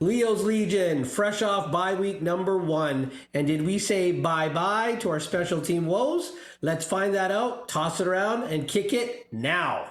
Leo's Legion, fresh off bye week number 1. And did we say bye-bye to our special team woes? Let's find that out, toss it around, and kick it now.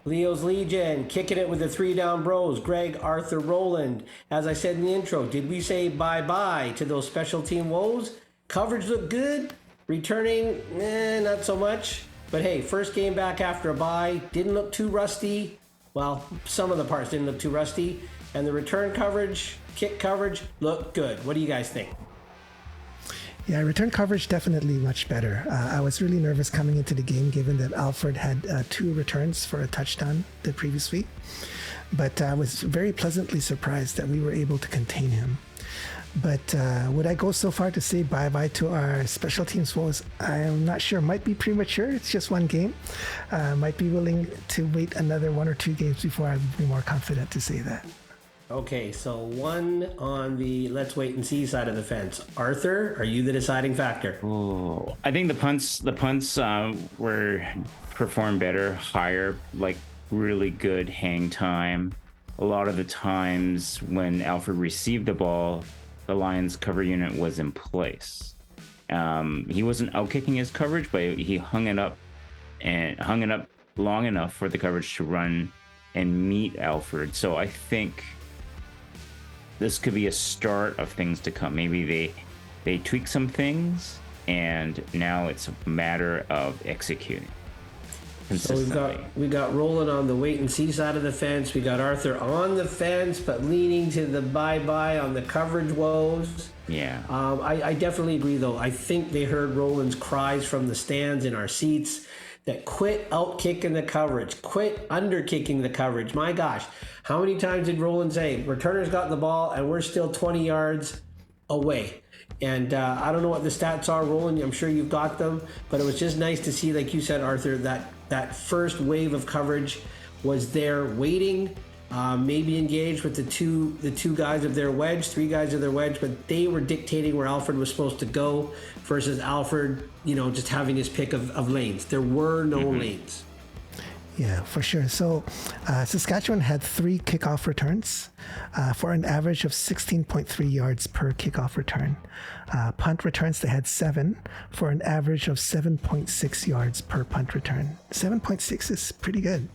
Leo's Legion, kicking it with the 3 down bros, Greg, Arthur, Roland. As I said in the intro, did we say bye-bye to those special team woes? Coverage looked good. Returning, not so much. But hey, first game back after a bye, didn't look too rusty. Well, some of the parts didn't look too rusty. And the return coverage, kick coverage, looked good. What do you guys think? Yeah, return coverage definitely much better. I was really nervous coming into the game given that Alfred had 2 returns for a touchdown the previous week. But I was very pleasantly surprised that we were able to contain him. But would I go so far to say bye-bye to our special teams woes? I'm not sure. Might be premature. It's just one game. Might be willing to wait another 1 or 2 games before I'd be more confident to say that. Okay, so 1 on the let's wait and see side of the fence. Arthur, are you the deciding factor? Oh, I think the punts were performed better, higher, like really good hang time. A lot of the times when Alfred received the ball, the Lions cover unit was in place. He wasn't outkicking his coverage, but he hung it up long enough for the coverage to run and meet Alfred. So I think this could be a start of things to come. Maybe they tweak some things, and now it's a matter of executing. So we got Roland on the wait and see side of the fence. We got Arthur on the fence, but leaning to the bye-bye on the coverage woes. Yeah. I definitely agree, though. I think they heard Roland's cries from the stands in our seats that quit out-kicking the coverage, quit under-kicking the coverage. My gosh, how many times did Roland say, returners got the ball and we're still 20 yards away? And I don't know what the stats are, Roland. I'm sure you've got them, but it was just nice to see, like you said, Arthur, that first wave of coverage was there waiting, maybe engaged with the two guys of their wedge, 3 guys of their wedge, but they were dictating where Alfred was supposed to go versus Alfred, just having his pick of lanes. There were no lanes. Yeah, for sure. So Saskatchewan had 3 kickoff returns for an average of 16.3 yards per kickoff return. Punt returns, they had 7 for an average of 7.6 yards per punt return. 7.6 is pretty good.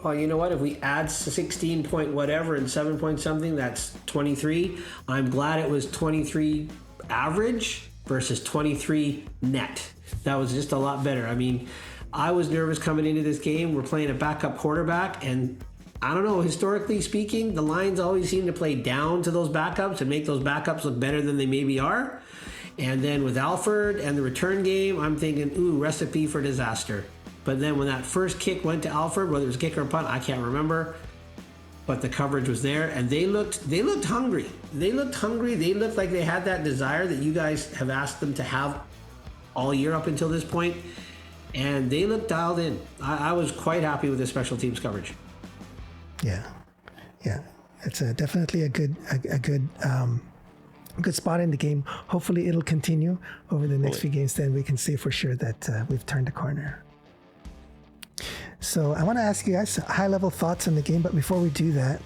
Well, you know what? If we add 16 point whatever and 7 point something, that's 23. I'm glad it was 23 average versus 23 net. That was just a lot better. I mean, I was nervous coming into this game. We're playing a backup quarterback, and I don't know, historically speaking, the Lions always seem to play down to those backups and make those backups look better than they maybe are. And then with Alfred and the return game, I'm thinking, ooh, recipe for disaster. But then when that first kick went to Alfred, whether it was a kick or a punt, I can't remember, but the coverage was there, and they looked hungry. They looked hungry. They looked like they had that desire that you guys have asked them to have all year up until this point. And they looked dialed in. I was quite happy with the special teams coverage. Yeah. It's definitely a good spot in the game. Hopefully it'll continue over the next few games. Then we can say for sure that we've turned the corner. So I want to ask you guys high-level thoughts on the game, but before we do that,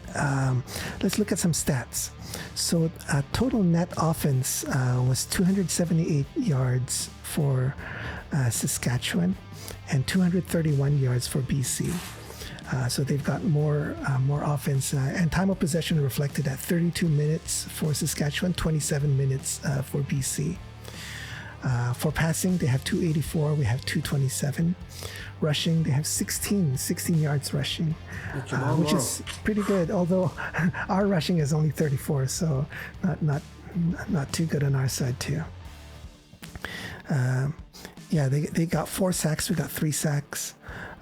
let's look at some stats. So total net offense was 278 yards for Saskatchewan and 231 yards for BC. So they've got more offense, and time of possession reflected at 32 minutes for Saskatchewan, 27 minutes for BC. For passing, they have 284, we have 227. Rushing, they have 16 yards rushing, which is pretty good, although our rushing is only 34, so not too good on our side too. They got 4 sacks, we got 3 sacks.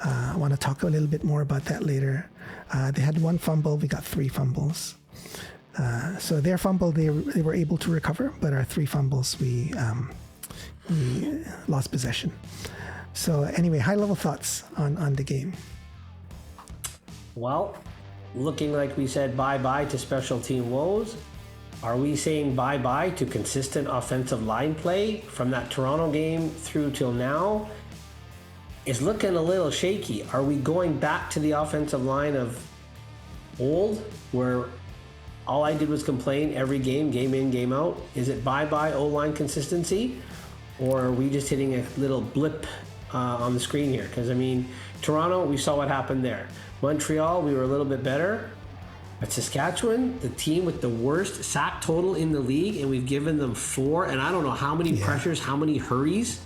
I want to talk a little bit more about that later. They had 1 fumble, we got 3 fumbles. So their fumble, they were able to recover, but our 3 fumbles, we lost possession. So anyway, high level thoughts on the game. Well, looking like we said bye-bye to special team woes. Are we saying bye-bye to consistent offensive line play from that Toronto game through till now? It's looking a little shaky. Are we going back to the offensive line of old, where all I did was complain every game in, game out? Is it bye-bye O-line consistency? Or are we just hitting a little blip on the screen here? Because, I mean, Toronto, we saw what happened there. Montreal, we were a little bit better. But Saskatchewan, the team with the worst sack total in the league, and we've given them 4, and I don't know how many pressures, how many hurries.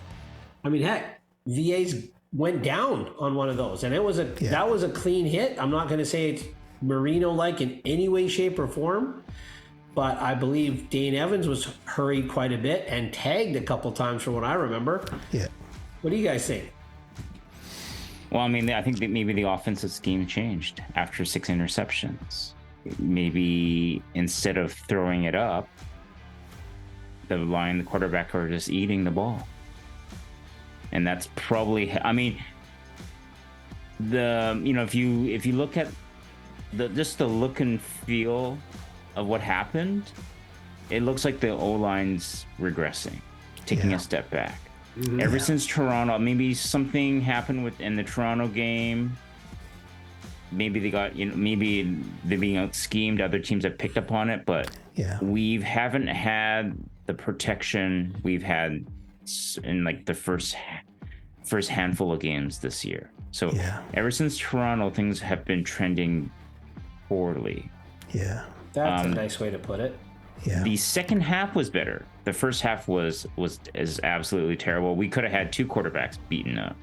I mean, heck, VA's went down on one of those, and that was a clean hit. I'm not going to say it's Marino-like in any way, shape, or form, but I believe Dane Evans was hurried quite a bit and tagged a couple times from what I remember. Yeah. What do you guys think? Well, I mean, I think that maybe the offensive scheme changed after 6 interceptions. Maybe instead of throwing it up, the quarterback are just eating the ball. And that's probably, I mean, if you look at just the look and feel of what happened, it looks like the O-line's regressing, taking a step back. Mm-hmm. Ever since Toronto, maybe something happened in the Toronto game. Maybe they got, maybe they're being out schemed. Other teams have picked up on it, but we haven't had the protection we've had in like the first handful of games this year. So ever since Toronto, things have been trending poorly. Yeah, that's a nice way to put it. Yeah. The second half was better. The first half was absolutely terrible. We could have had 2 quarterbacks beaten up.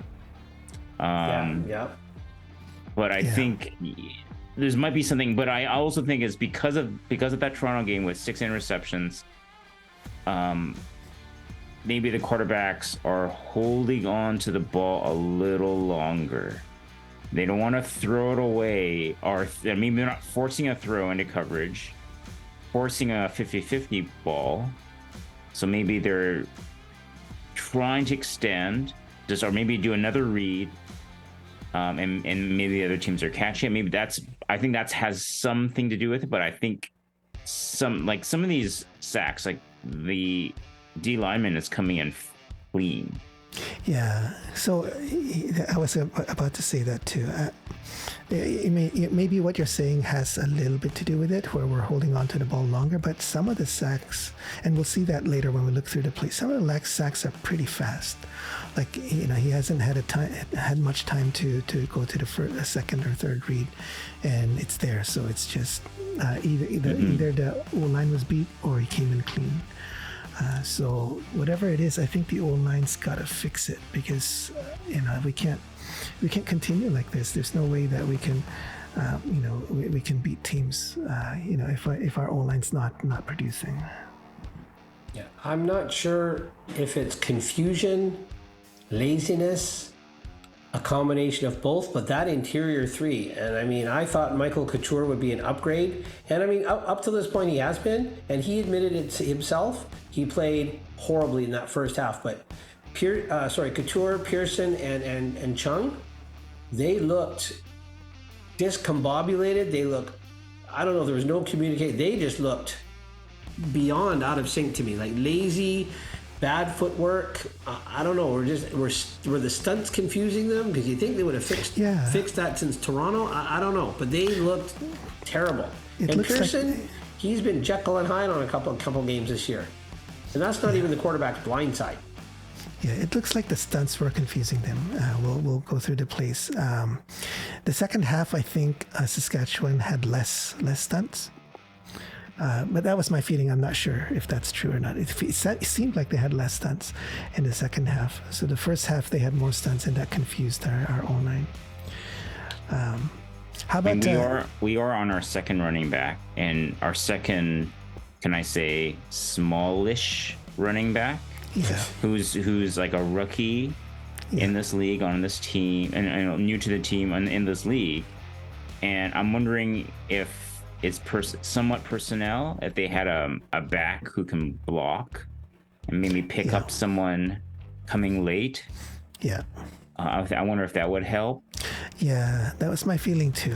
But I think there might be something. But I also think it's because of that Toronto game with 6 interceptions. Maybe the quarterbacks are holding on to the ball a little longer. They don't want to throw it away, or maybe they're not forcing a throw into coverage, forcing a 50-50 ball. So maybe they're trying to extend, or maybe do another read, and maybe the other teams are catching it. I think that has something to do with it. But I think some of these sacks, like the D lineman is coming in clean. Yeah, so I was about to say that too. Maybe what you're saying has a little bit to do with it, where we're holding on to the ball longer, but some of the sacks, and we'll see that later when we look through the play, some of the sacks are pretty fast. Like, he hasn't had much time to go to the second or third read, and it's there. So it's just either the O-line was beat or he came in clean. So whatever it is, I think the O-line's got to fix it, because we can't continue like this. There's no way that we can we can beat teams if our O-line's not producing. Yeah, I'm not sure if it's confusion, laziness, a combination of both, but that interior 3, and I mean, I thought Michael Couture would be an upgrade, and I mean, up to this point he has been, and he admitted it himself. He played horribly in that first half, but Couture, Pearson, and Chung, they looked discombobulated. They looked, I don't know, there was no communication. They just looked beyond out of sync to me, like lazy, bad footwork. I don't know. Were the stunts confusing them? Because you think they would have fixed that since Toronto. I don't know, but they looked terrible. And Pearson, he's been Jekyll and Hyde on a couple games this year, and that's not even the quarterback's blind side. Yeah, it looks like the stunts were confusing them. We'll go through the plays. The second half, I think Saskatchewan had less stunts. But that was my feeling. I'm not sure if that's true or not. It seemed like they had less stunts in the second half. So the first half they had more stunts, and that confused our O-line. How about we are on our second running back, and our second, can I say, smallish running back? Yeah. Who's like a rookie in this league, on this team, and new to the team in this league. And I'm wondering if it's somewhat personnel, if they had a back who can block and maybe pick up someone coming late. Yeah. I wonder if that would help. Yeah, that was my feeling too.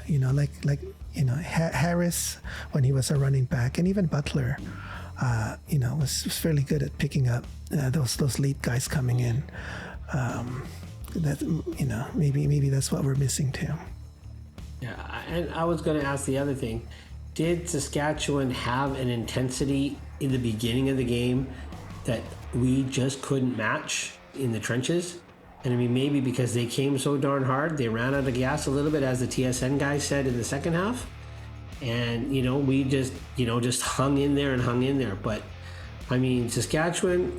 Like Harris when he was a running back, and even Butler, was fairly good at picking up those late guys coming in. That maybe that's what we're missing too. Yeah, and I was going to ask the other thing. Did Saskatchewan have an intensity in the beginning of the game that we just couldn't match in the trenches? And I mean, maybe because they came so darn hard, they ran out of gas a little bit, as the TSN guy said in the second half. And, we just hung in there. But, I mean, Saskatchewan,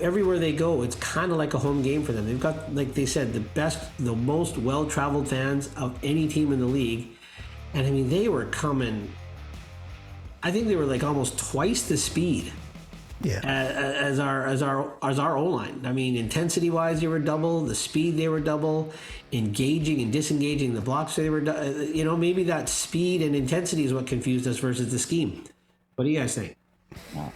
everywhere they go, it's kind of like a home game for them. They've got, like they said, the most well-traveled fans of any team in the league. And, I mean, they were coming, I think they were like almost twice the speed. Yeah. As our O-line. I mean, intensity-wise, they were double. The speed, they were double. Engaging and disengaging the blocks, they were. Maybe that speed and intensity is what confused us versus the scheme. What do you guys think? Well,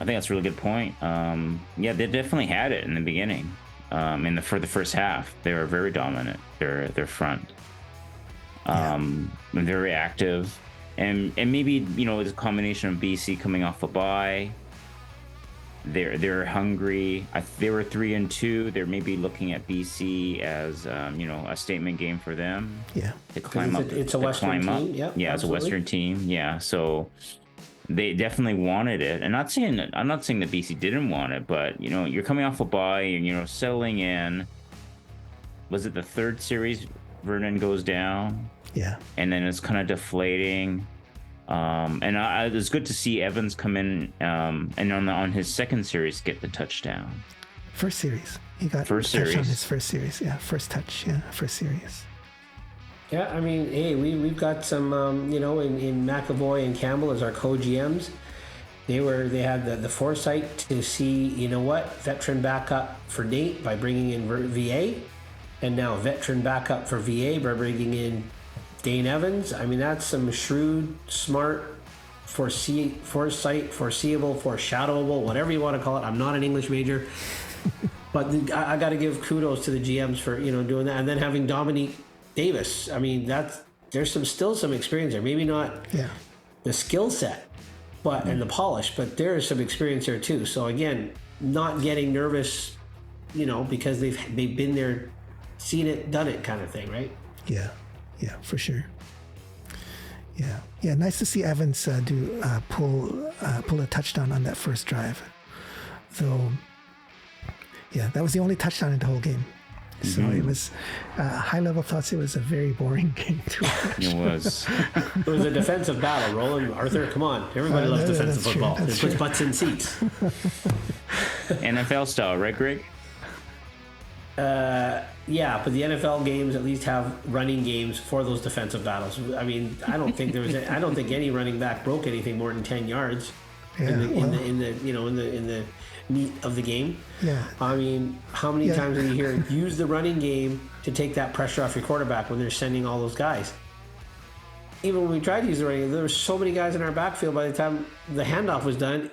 I think that's a really good point. Yeah, they definitely had it in the beginning. For the first half, they were very dominant. Their front, very active, and maybe it's a combination of BC coming off a bye. They're hungry. They were 3-2. They're maybe looking at BC as a statement game for them. Yeah, to climb up. It's a Western team. Yep, yeah, absolutely. It's a Western team. Yeah, so they definitely wanted it. And I'm not saying that BC didn't want it, but you're coming off a bye and settling in. Was it the third series? Vernon goes down. Yeah, and then it's kind of deflating. It was good to see Evans come in and on his second series get the touchdown. First series. He got first touch series. on his first series. Yeah, first touch. Yeah, first series. Yeah, I mean, hey, we've got some, in McAvoy and Campbell as our co-GMs. They had the foresight to see, veteran backup for Nate by bringing in VA, and now veteran backup for VA by bringing in Dane Evans. I mean, that's some shrewd, smart, foresight, foreseeable, foreshadowable, whatever you want to call it. I'm not an English major, but I got to give kudos to the GMs for doing that, and then having Dominique Davis. I mean, there's still some experience there. Maybe not the skill set, and the polish, but there is some experience there too. So again, not getting nervous, because they've been there, seen it, done it, kind of thing, right? Yeah, for sure. Yeah. Nice to see Evans pull a touchdown on that first drive. Though, that was the only touchdown in the whole game. So it was high-level thoughts. It was a very boring game to watch. It was. It was a defensive battle. Roland, Arthur, come on. Everybody loves defensive football. It puts butts in seats. NFL style, right, Greg? Yeah, but the NFL games at least have running games for those defensive battles. I mean, I don't think any running back broke anything more than 10 yards in the meat of the game. Yeah. I mean, how many times do you hear use the running game to take that pressure off your quarterback when they're sending all those guys? Even when we tried to use the running game, there were so many guys in our backfield by the time the handoff was done,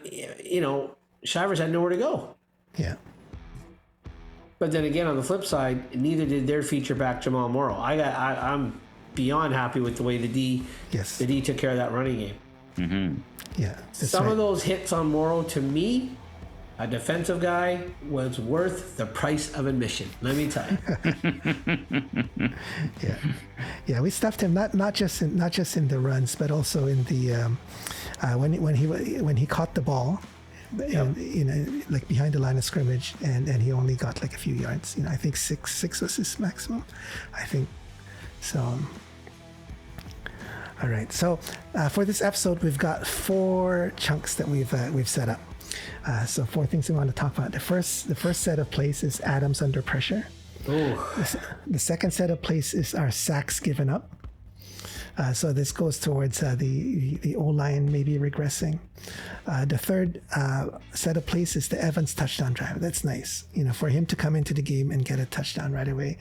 Shivers had nowhere to go. Yeah. But then again, on the flip side, neither did their feature back Jamal Morrow. I'm beyond happy with the way the D took care of that running game. Mm-hmm. Yeah. Some of those hits on Morrow, to me, a defensive guy, was worth the price of admission. Let me tell you. Yeah. We stuffed him not just in the runs, but also in the when he caught the ball. Like behind the line of scrimmage, and he only got like a few yards. I think six was his maximum. I think so. All right. So for this episode, we've got 4 chunks that we've set up. So 4 things we want to talk about. The first set of plays is Adams under pressure. The second set of plays is our sacks given up. So this goes towards the O-line maybe regressing. The third set of plays is the Evans touchdown drive. That's nice, for him to come into the game and get a touchdown right away.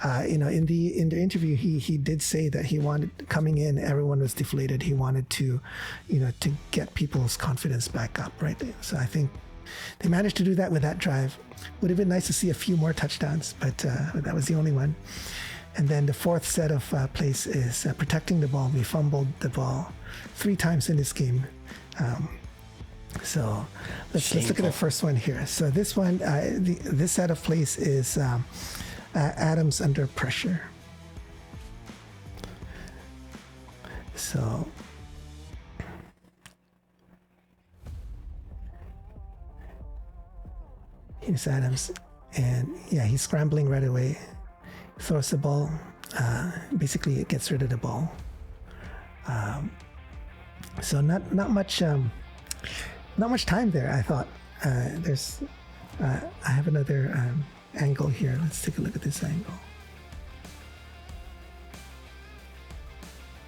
In the interview, he did say that he wanted, coming in, everyone was deflated. He wanted to get people's confidence back up, right? So I think they managed to do that with that drive. Would have been nice to see a few more touchdowns, but that was the only one. And then the fourth set of plays is protecting the ball. We fumbled the ball 3 times in this game. So let's look at the first one here. So this one, this set of plays is Adams under pressure. So here's Adams, and yeah, he's scrambling right away. Throws the ball. Basically, it gets rid of the ball. So not much time there. I thought I have another angle here. Let's take a look at this angle.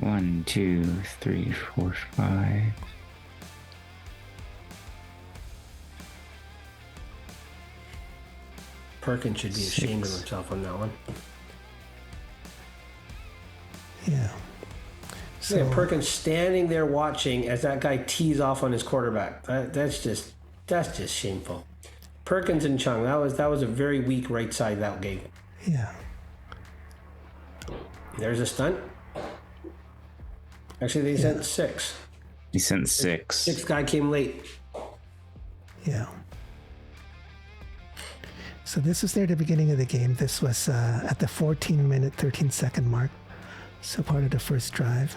1, 2, 3, 4, 5. Perkins should be ashamed of himself on that one. Yeah. So Yeah, Perkins standing there watching as that guy tees off on his quarterback. That's just shameful. Perkins and Chung, that was a very weak right side that game. yeah. There's a stunt. Actually, they sent 6. He sent 6. 6th guy came late. Yeah. So this was near the beginning of the game. This was at the 14-minute, 13-second mark. So part of the first drive.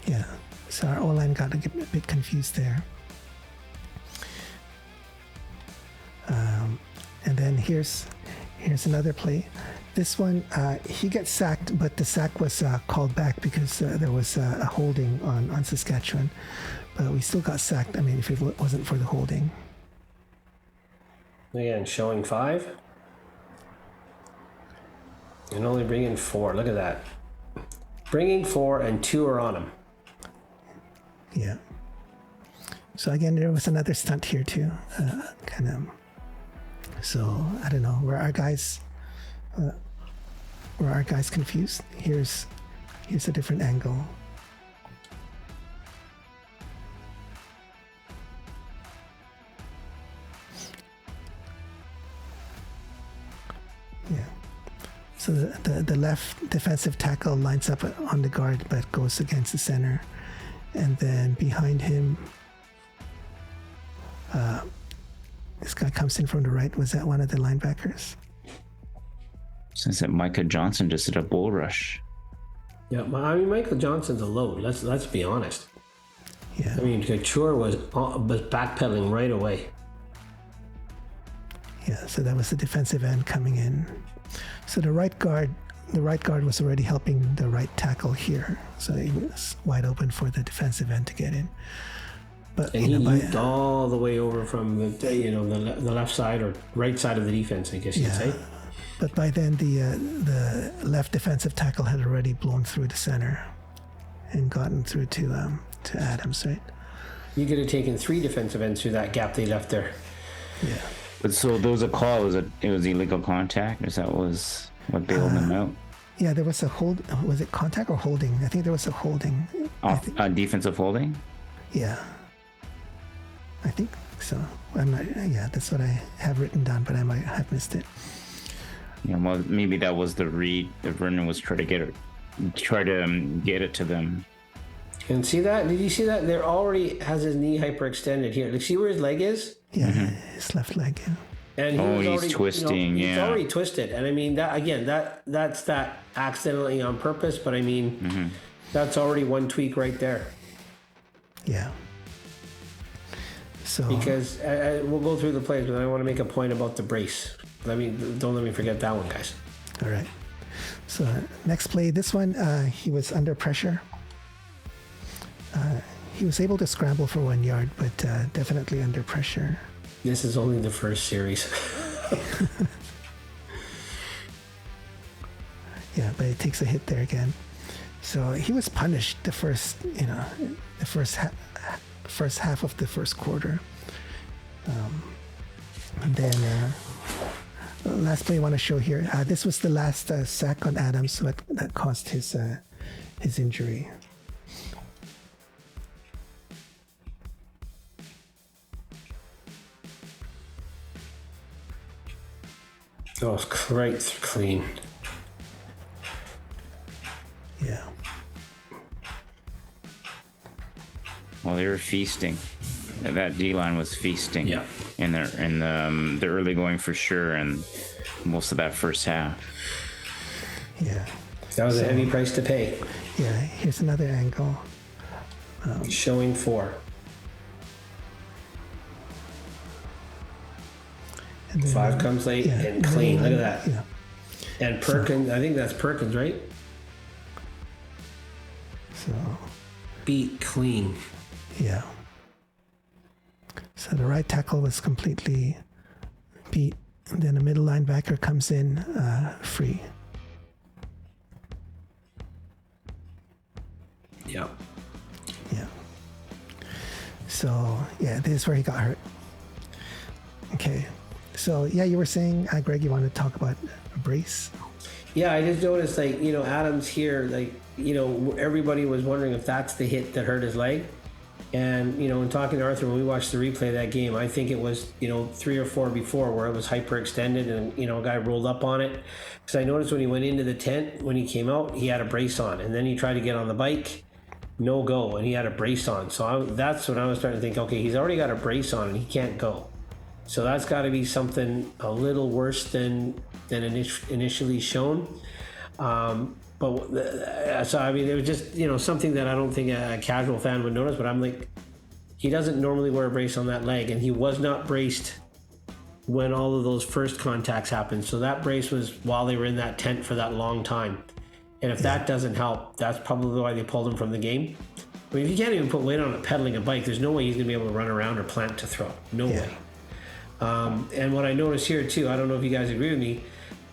Yeah. So our O-line got a bit confused there. And then here's another play. This one, he gets sacked, but the sack was called back because there was a holding on Saskatchewan. But we still got sacked, I mean, if it wasn't for the holding. Again, showing 5. And only bringing 4. Look at that. Bringing 4 and 2 are on him. Yeah. So again, there was another stunt here too. Kind of. So I don't know. Were our guys confused? Here's a different angle. Yeah. So the left defensive tackle lines up on the guard, but goes against the center. And then behind him, this guy comes in from the right. Was that one of the linebackers? Since that Micah Johnson just did a bull rush. Yeah, I mean, Michael Johnson's a load. Let's be honest. Yeah. I mean, Couture was backpedaling right away. Yeah, so that was the defensive end coming in. So the right guard was already helping the right tackle here. So he was wide open for the defensive end to get in. But And he looped all the way over from the left side or right side of the defense, I guess you'd say. But by then the left defensive tackle had already blown through the center and gotten through to Adams, right? You could have taken 3 defensive ends through that gap they left there. Yeah. But so there was a call. It was illegal contact. Or that was what bailed them out. Yeah, there was a hold. Was it contact or holding? I think there was a holding. Defensive holding. Yeah. I think so. I'm not. Yeah, that's what I have written down, but I might have missed it. Yeah, well, maybe that was the read that Vernon was trying to get it to them. And see that? Did you see that? There already has his knee hyperextended here. Like, see where his leg is? Yeah, his left leg. Yeah. And he's twisting. He's already twisted. And I mean, that's accidentally on purpose. But I mean, that's already one tweak right there. Yeah. So because we'll go through the plays, but I want to make a point about the brace. Don't let me forget that one, guys. All right. So next play, this one, he was under pressure. He was able to scramble for 1 yard, but definitely under pressure. This is only the first series. Yeah, but it takes a hit there again. So he was punished the first half of the first quarter. And then last play I want to show here. This was the last sack on Adams that caused his injury. Oh, right clean. Yeah. Well, they were feasting. That D line was feasting. Yeah. In the early going for sure, and most of that first half. Yeah. That was a heavy price to pay. Yeah. Here's another angle. Showing 4. And then, 5 comes late and clean. Look at that. Yeah. And Perkins, I think that's Perkins, right? So. Beat clean. Yeah. So the right tackle was completely beat. And then a middle linebacker comes in free. Yeah. Yeah. So, yeah, this is where he got hurt. Okay. So, yeah, you were saying, Greg, you wanted to talk about a brace? Yeah, I just noticed, like, you know, Adams here, like, you know, everybody was wondering if that's the hit that hurt his leg. And, you know, in talking to Arthur, when we watched the replay of that game, I think it was, you know, 3 or 4 before where it was hyperextended and, you know, a guy rolled up on it. Because I noticed when he went into the tent, when he came out, he had a brace on. And then he tried to get on the bike, no go, and he had a brace on. So that's when I was starting to think, okay, he's already got a brace on and he can't go. So that's got to be something a little worse than initially shown. So, I mean, it was just, you know, something that I don't think a casual fan would notice, but I'm like, he doesn't normally wear a brace on that leg, and he was not braced when all of those first contacts happened. So that brace was while they were in that tent for that long time. And if that doesn't help, that's probably why they pulled him from the game. I mean, if you can't even put weight on it pedaling a bike, there's no way he's going to be able to run around or plant to throw. No way. And what I noticed here too, I don't know if you guys agree with me,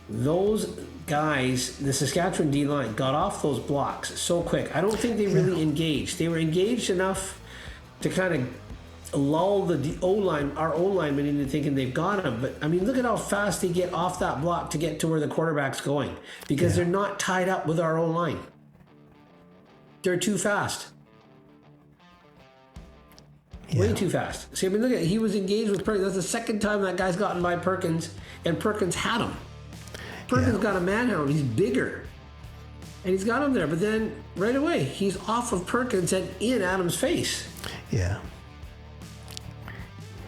those guys, the Saskatchewan D-line, got off those blocks so quick. I don't think they really engaged. They were engaged enough to kind of lull the O-line, our O-linemen into thinking they've got him. But, I mean, look at how fast they get off that block to get to where the quarterback's going. Because they're not tied up with our O-line. They're too fast. Way too fast. See, I mean, look at, he was engaged with Perkins. That's the second time that guy's gotten by Perkins, and Perkins had him. Perkins got a manhound. He's bigger. And he's got him there. But then, right away, he's off of Perkins and in Adams' face. Yeah.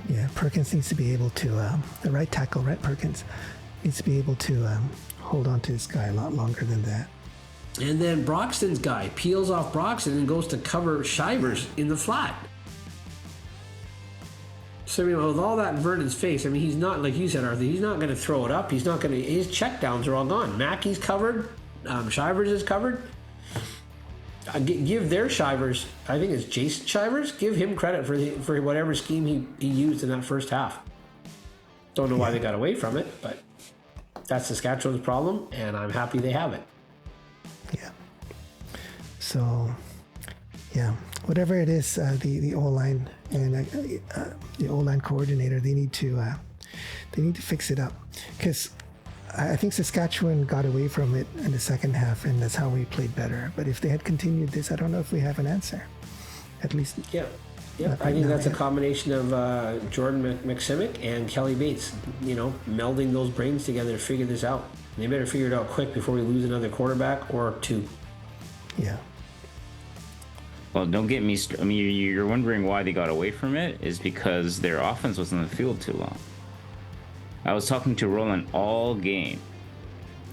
Yeah, Perkins needs to be able to, the right tackle, Rhett Perkins, needs to be able to hold on to this guy a lot longer than that. And then Broxton's guy peels off Broxton and goes to cover Shivers in the flat. So, you know, with all that in Vernon's face, I mean, he's not, like you said, Arthur, he's not going to throw it up. He's not going to, his checkdowns are all gone. Mackey's covered. Shivers is covered. Give their Shivers, I think it's Jason Shivers, give him credit for whatever scheme he used in that first half. Don't know why they got away from it, but that's Saskatchewan's problem, and I'm happy they have it. Yeah. So, yeah, whatever it is, the O-line and the O-line coordinator, they need to fix it up, because I think Saskatchewan got away from it in the second half, and that's how we played better. But if they had continued this, I don't know if we have an answer. At least, yeah. I think that's a combination of Jordan McSimic and Kelly Bates. You know, melding those brains together to figure this out. They better figure it out quick before we lose another quarterback or two. Yeah. Well, don't get me. I mean, you're wondering why they got away from it is because their offense was on the field too long. I was talking to Roland all game.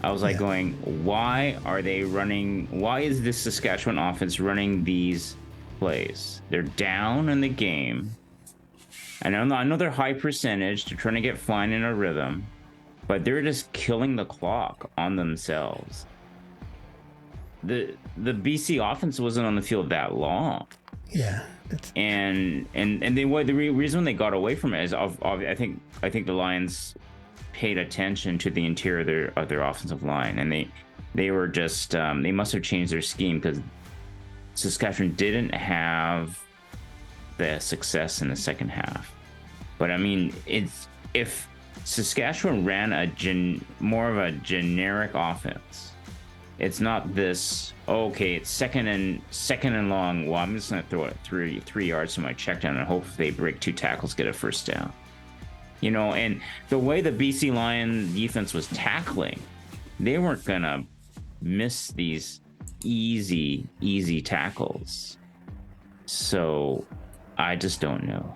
I was like going, why are they running? Why is this Saskatchewan offense running these plays? They're down in the game. I know they're high percentage. They're trying to get flying in a rhythm, but they're just killing the clock on themselves. The BC offense wasn't on the field that long. Yeah. And the reason they got away from it is I think the Lions paid attention to the interior of their offensive line, and they were just they must have changed their scheme because Saskatchewan didn't have the success in the second half. But I mean, if Saskatchewan ran more of a generic offense. It's not this, okay, it's second and long. Well, I'm just going to throw it 3 yards to my check down and hope if they break 2 tackles, get a first down. You know, and the way the BC Lion defense was tackling, they weren't gonna miss these easy tackles. So I just don't know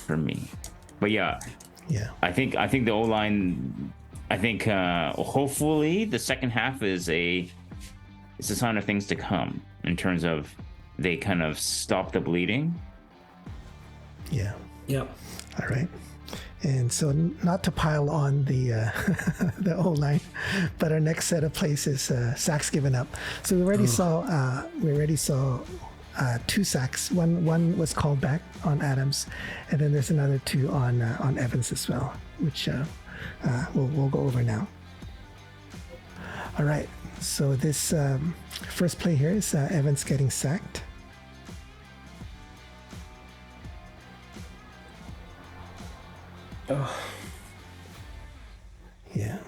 for me. But yeah. I think the O-line, I think hopefully the second half is a sign of things to come in terms of they kind of stop the bleeding. Yeah. Yep. All right. And so, not to pile on the the O-line, but our next set of plays is sacks given up. So we already saw 2 sacks. One was called back on Adams, and then there's another 2 on Evans as well, which we'll go over now. All right. So this first play here is Evans getting sacked. Oh. Yeah.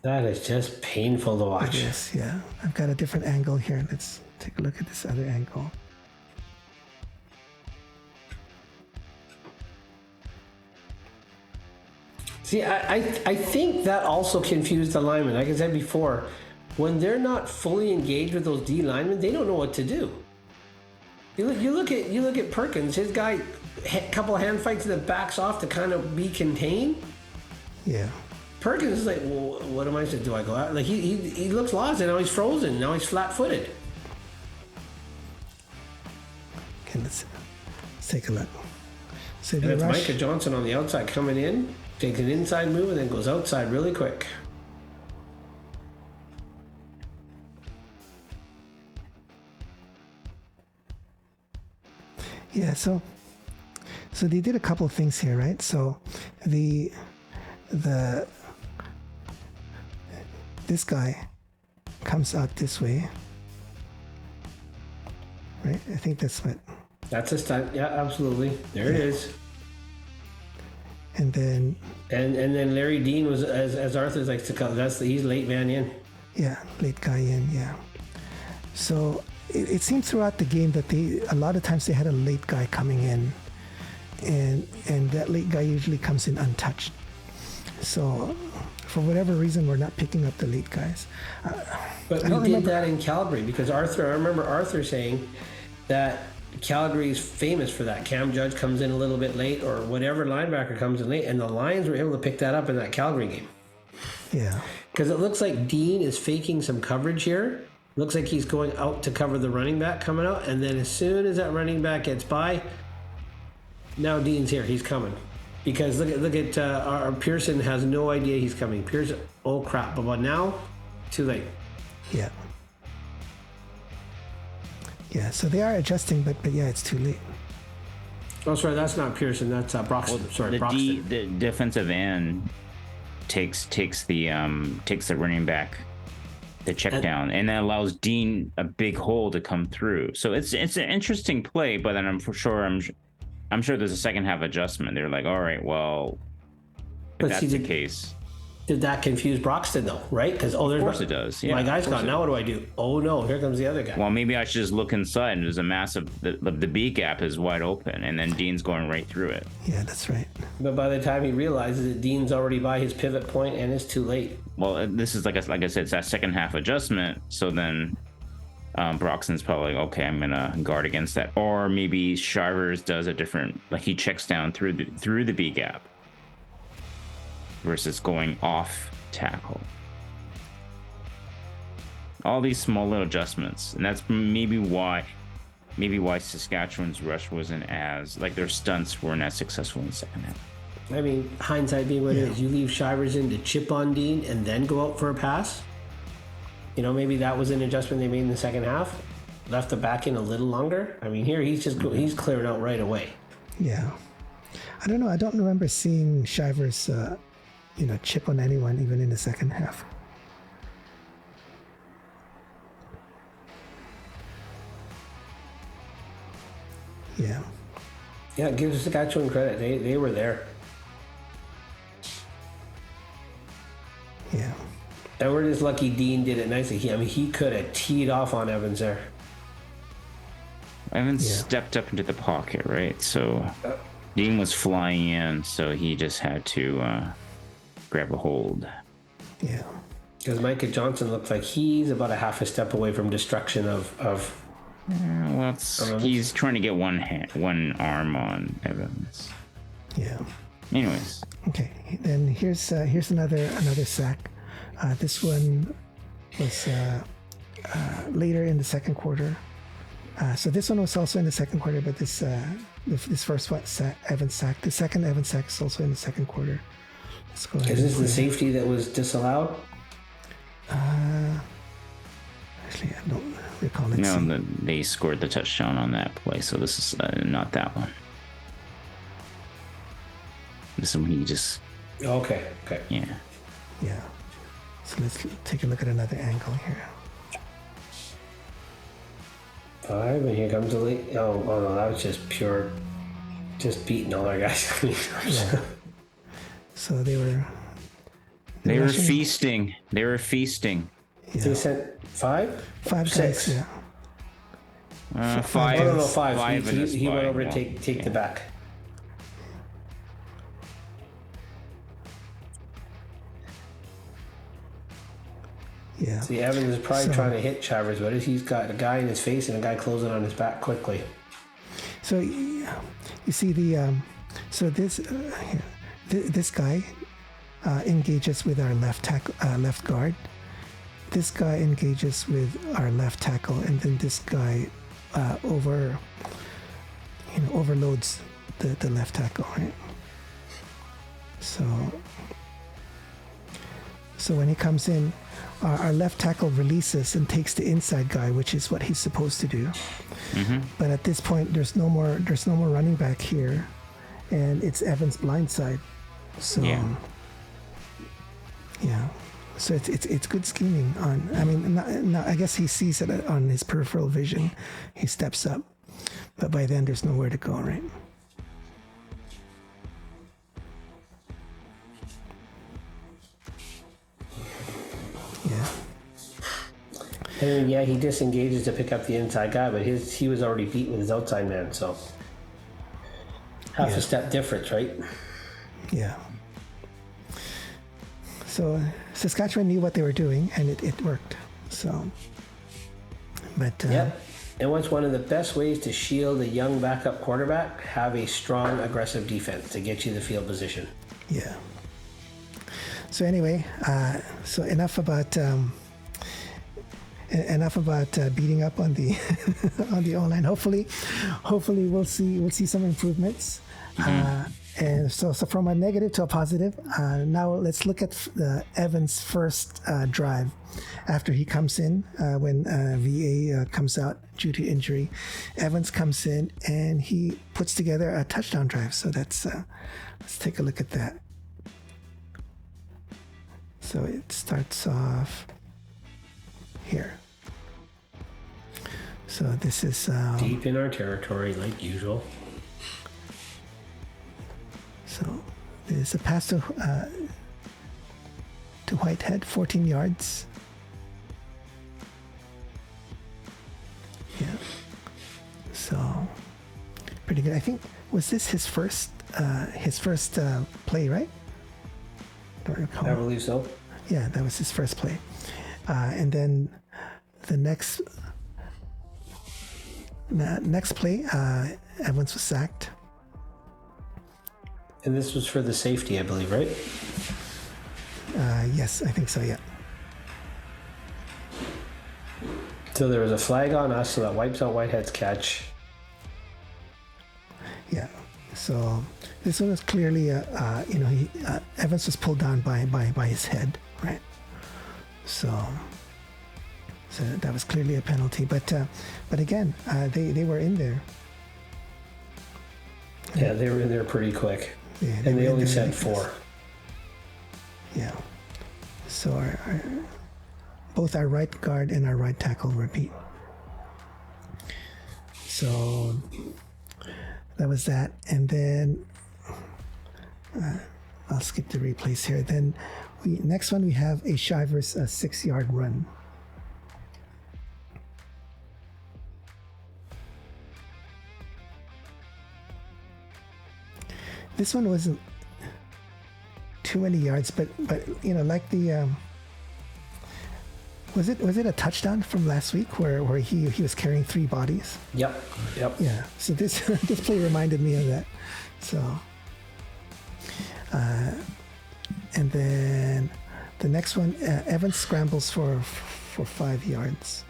That is just painful to watch. Yes, yeah. I've got a different angle here. Let's take a look at this other angle. See, I think that also confused the linemen. Like I said before, when they're not fully engaged with those D linemen, they don't know what to do. You look at Perkins. His guy, couple of hand fights that backs off to kind of be contained. Yeah. Perkins is like, well, what am I supposed to do? I go out? Like he looks lost, and now he's frozen. Now he's flat-footed. Okay, let's take a look. So And it's Micah Johnson on the outside coming in, takes an inside move, and then goes outside really quick. Yeah, so they did a couple of things here, right? So this guy comes out this way, right? I think that's what. That's a stunt. Yeah, absolutely. There it is. And then. And then Larry Dean was, as Arthur likes to call it, he's late man in. Yeah, late guy in. Yeah. So it seemed throughout the game that a lot of times they had a late guy coming in, and that late guy usually comes in untouched. So for whatever reason, we're not picking up the late guys. But we did that in Calgary because I remember Arthur saying that Calgary is famous for that. Cam Judge comes in a little bit late, or whatever linebacker comes in late, and the Lions were able to pick that up in that Calgary game. Yeah. Because it looks like Dean is faking some coverage here. Looks like he's going out to cover the running back coming out, and then as soon as that running back gets by, now Dean's here. He's coming. Because look at our Pearson has no idea he's coming. Pearson, oh crap! But now, too late. Yeah. Yeah. So they are adjusting, but yeah, it's too late. Oh, sorry, that's not Pearson. That's Broxton. Well, sorry, Broxton. The defensive end takes the running back the check down, and that allows Dean a big hole to come through. So it's an interesting play, but then I'm sure there's a second half adjustment. They're like, all right, well, if that's the case. Did that confuse Broxton though? Right? Because of course it does. Yeah, my guy's gone. Now what do I do? Oh no, here comes the other guy. Well, maybe I should just look inside, and there's a massive the B gap is wide open, and then Dean's going right through it. Yeah, that's right. But by the time he realizes that Dean's already by his pivot point, and it's too late. Well, this is like I said, it's that second half adjustment. So then Broxton's probably like, okay, I'm gonna guard against that, or maybe Shivers does a different, like he checks down through the B gap versus going off tackle. All these small little adjustments, and that's maybe why Saskatchewan's rush wasn't as, like, their stunts weren't as successful in the second half. I mean, hindsight being what it is, you leave Shivers in to chip on Dean and then go out for a pass. You know, maybe that was an adjustment they made in the second half. Left the back in a little longer. I mean, here he's clearing out right away. Yeah. I don't know. I don't remember seeing Shivers, chip on anyone even in the second half. Yeah. Yeah, give Saskatchewan credit. They were there. Yeah. And we're just lucky Dean did it nicely. He could have teed off on Evans there. Evans stepped up into the pocket, right? So Dean was flying in, so he just had to grab a hold. Yeah. Because Micah Johnson looks like he's about a half a step away from destruction of Well, he's trying to get one arm on Evans. Yeah. Anyways. Okay. Then here's another sack. This one was later in the second quarter. So this one was also in the second quarter, but this first one, Evans sack. The second Evans sack is also in the second quarter. Let's go ahead. Is this the safety that was disallowed? Actually, I don't recall it. No, they scored the touchdown on that play, so this is not that one. This is when he just... Okay. Yeah. So let's take a look at another angle here. 5, and here comes the late. Oh no, that was just pure, just beating all our guys. Yeah. So they were feasting. They were feasting. Yeah. They sent 5? 5 6. guys, yeah. 5. Oh no, 5. in He went over to well, take the back. Yeah. See, Evans is probably trying to hit Travers, but he's got a guy in his face and a guy closing on his back quickly. So you see this guy engages with our left guard. This guy engages with our left tackle, and then this guy overloads the left tackle, right? So when he comes in, our left tackle releases and takes the inside guy, which is what he's supposed to do. Mm-hmm. But at this point, there's no more running back here, and it's Evans' blind side. So yeah. So it's good scheming on. I mean, I guess he sees it on his peripheral vision. He steps up, but by then there's nowhere to go, right? Yeah. And yeah, he disengages to pick up the inside guy, but he was already beat with his outside man, so half a step difference, right? Yeah. So Saskatchewan knew what they were doing, and it worked. So, but Yep. And what's one of the best ways to shield a young backup quarterback? Have a strong, aggressive defense to get you the field position. Yeah. So anyway, so enough about beating up on the on the O-line. Hopefully we'll see some improvements. Mm-hmm. And so from a negative to a positive. Now let's look at Evans' first drive after he comes in when VA comes out due to injury. Evans comes in and he puts together a touchdown drive. So that's let's take a look at that. So it starts off here. So this is deep in our territory, like usual. So there's a pass to Whitehead, 14 yards. Yeah. So pretty good. I think was this his first play, right? Don't recall. I believe so. Yeah, that was his first play. And then the next play, Evans was sacked. And this was for the safety, I believe, right? Yes, I think so, yeah. So there was a flag on us, so that wipes out Whitehead's catch. Yeah. So this one was clearly, Evans was pulled down by his head, right? So that was clearly a penalty. But again, they were in there. Yeah, they were in there pretty quick. Yeah, and they were only in there said like 4. Yeah. So both our right guard and our right tackle were beat. So that was that. And then I'll skip the replays here. Then next one we have a Shivers 6-yard run. this one wasn't too many yards, but like the was it a touchdown from last week where he was carrying 3 bodies? Yep. Yeah. So this this play reminded me of that. So, and then the next one, Evans scrambles for 5 yards.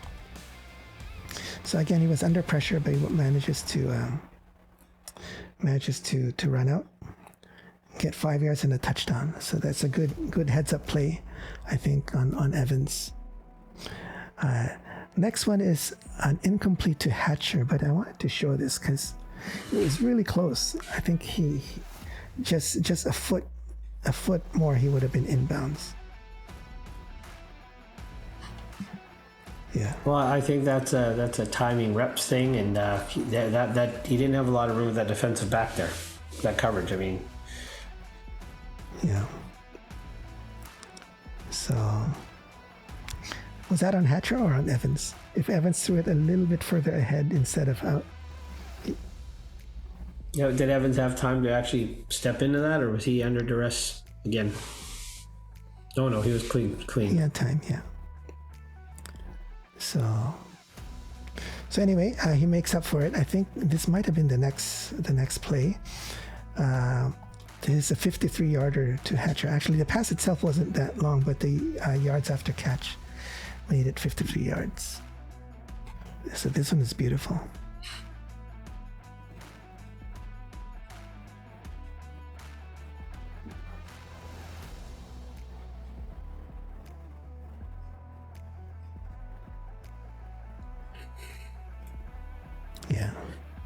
So again, he was under pressure, but he manages to run out, get 5 yards and a touchdown. So that's a good heads up play, I think, on Evans. Next one is an incomplete to Hatcher, but I wanted to show this because it was really close. I think he just a foot more, he would have been inbounds. Yeah. Well, I think that's a timing reps thing, and that he didn't have a lot of room with that defensive back there, that coverage. I mean, yeah. So, was that on Hatcher or on Evans? If Evans threw it a little bit further ahead instead of out. Did Evans have time to actually step into that, or was he under duress again? No, he was clean. He had time, yeah. So anyway, he makes up for it. I think this might have been the next play. This is a 53-yarder to Hatcher. Actually, the pass itself wasn't that long, but the yards after catch made it 53 yards. So this one is beautiful. Yeah.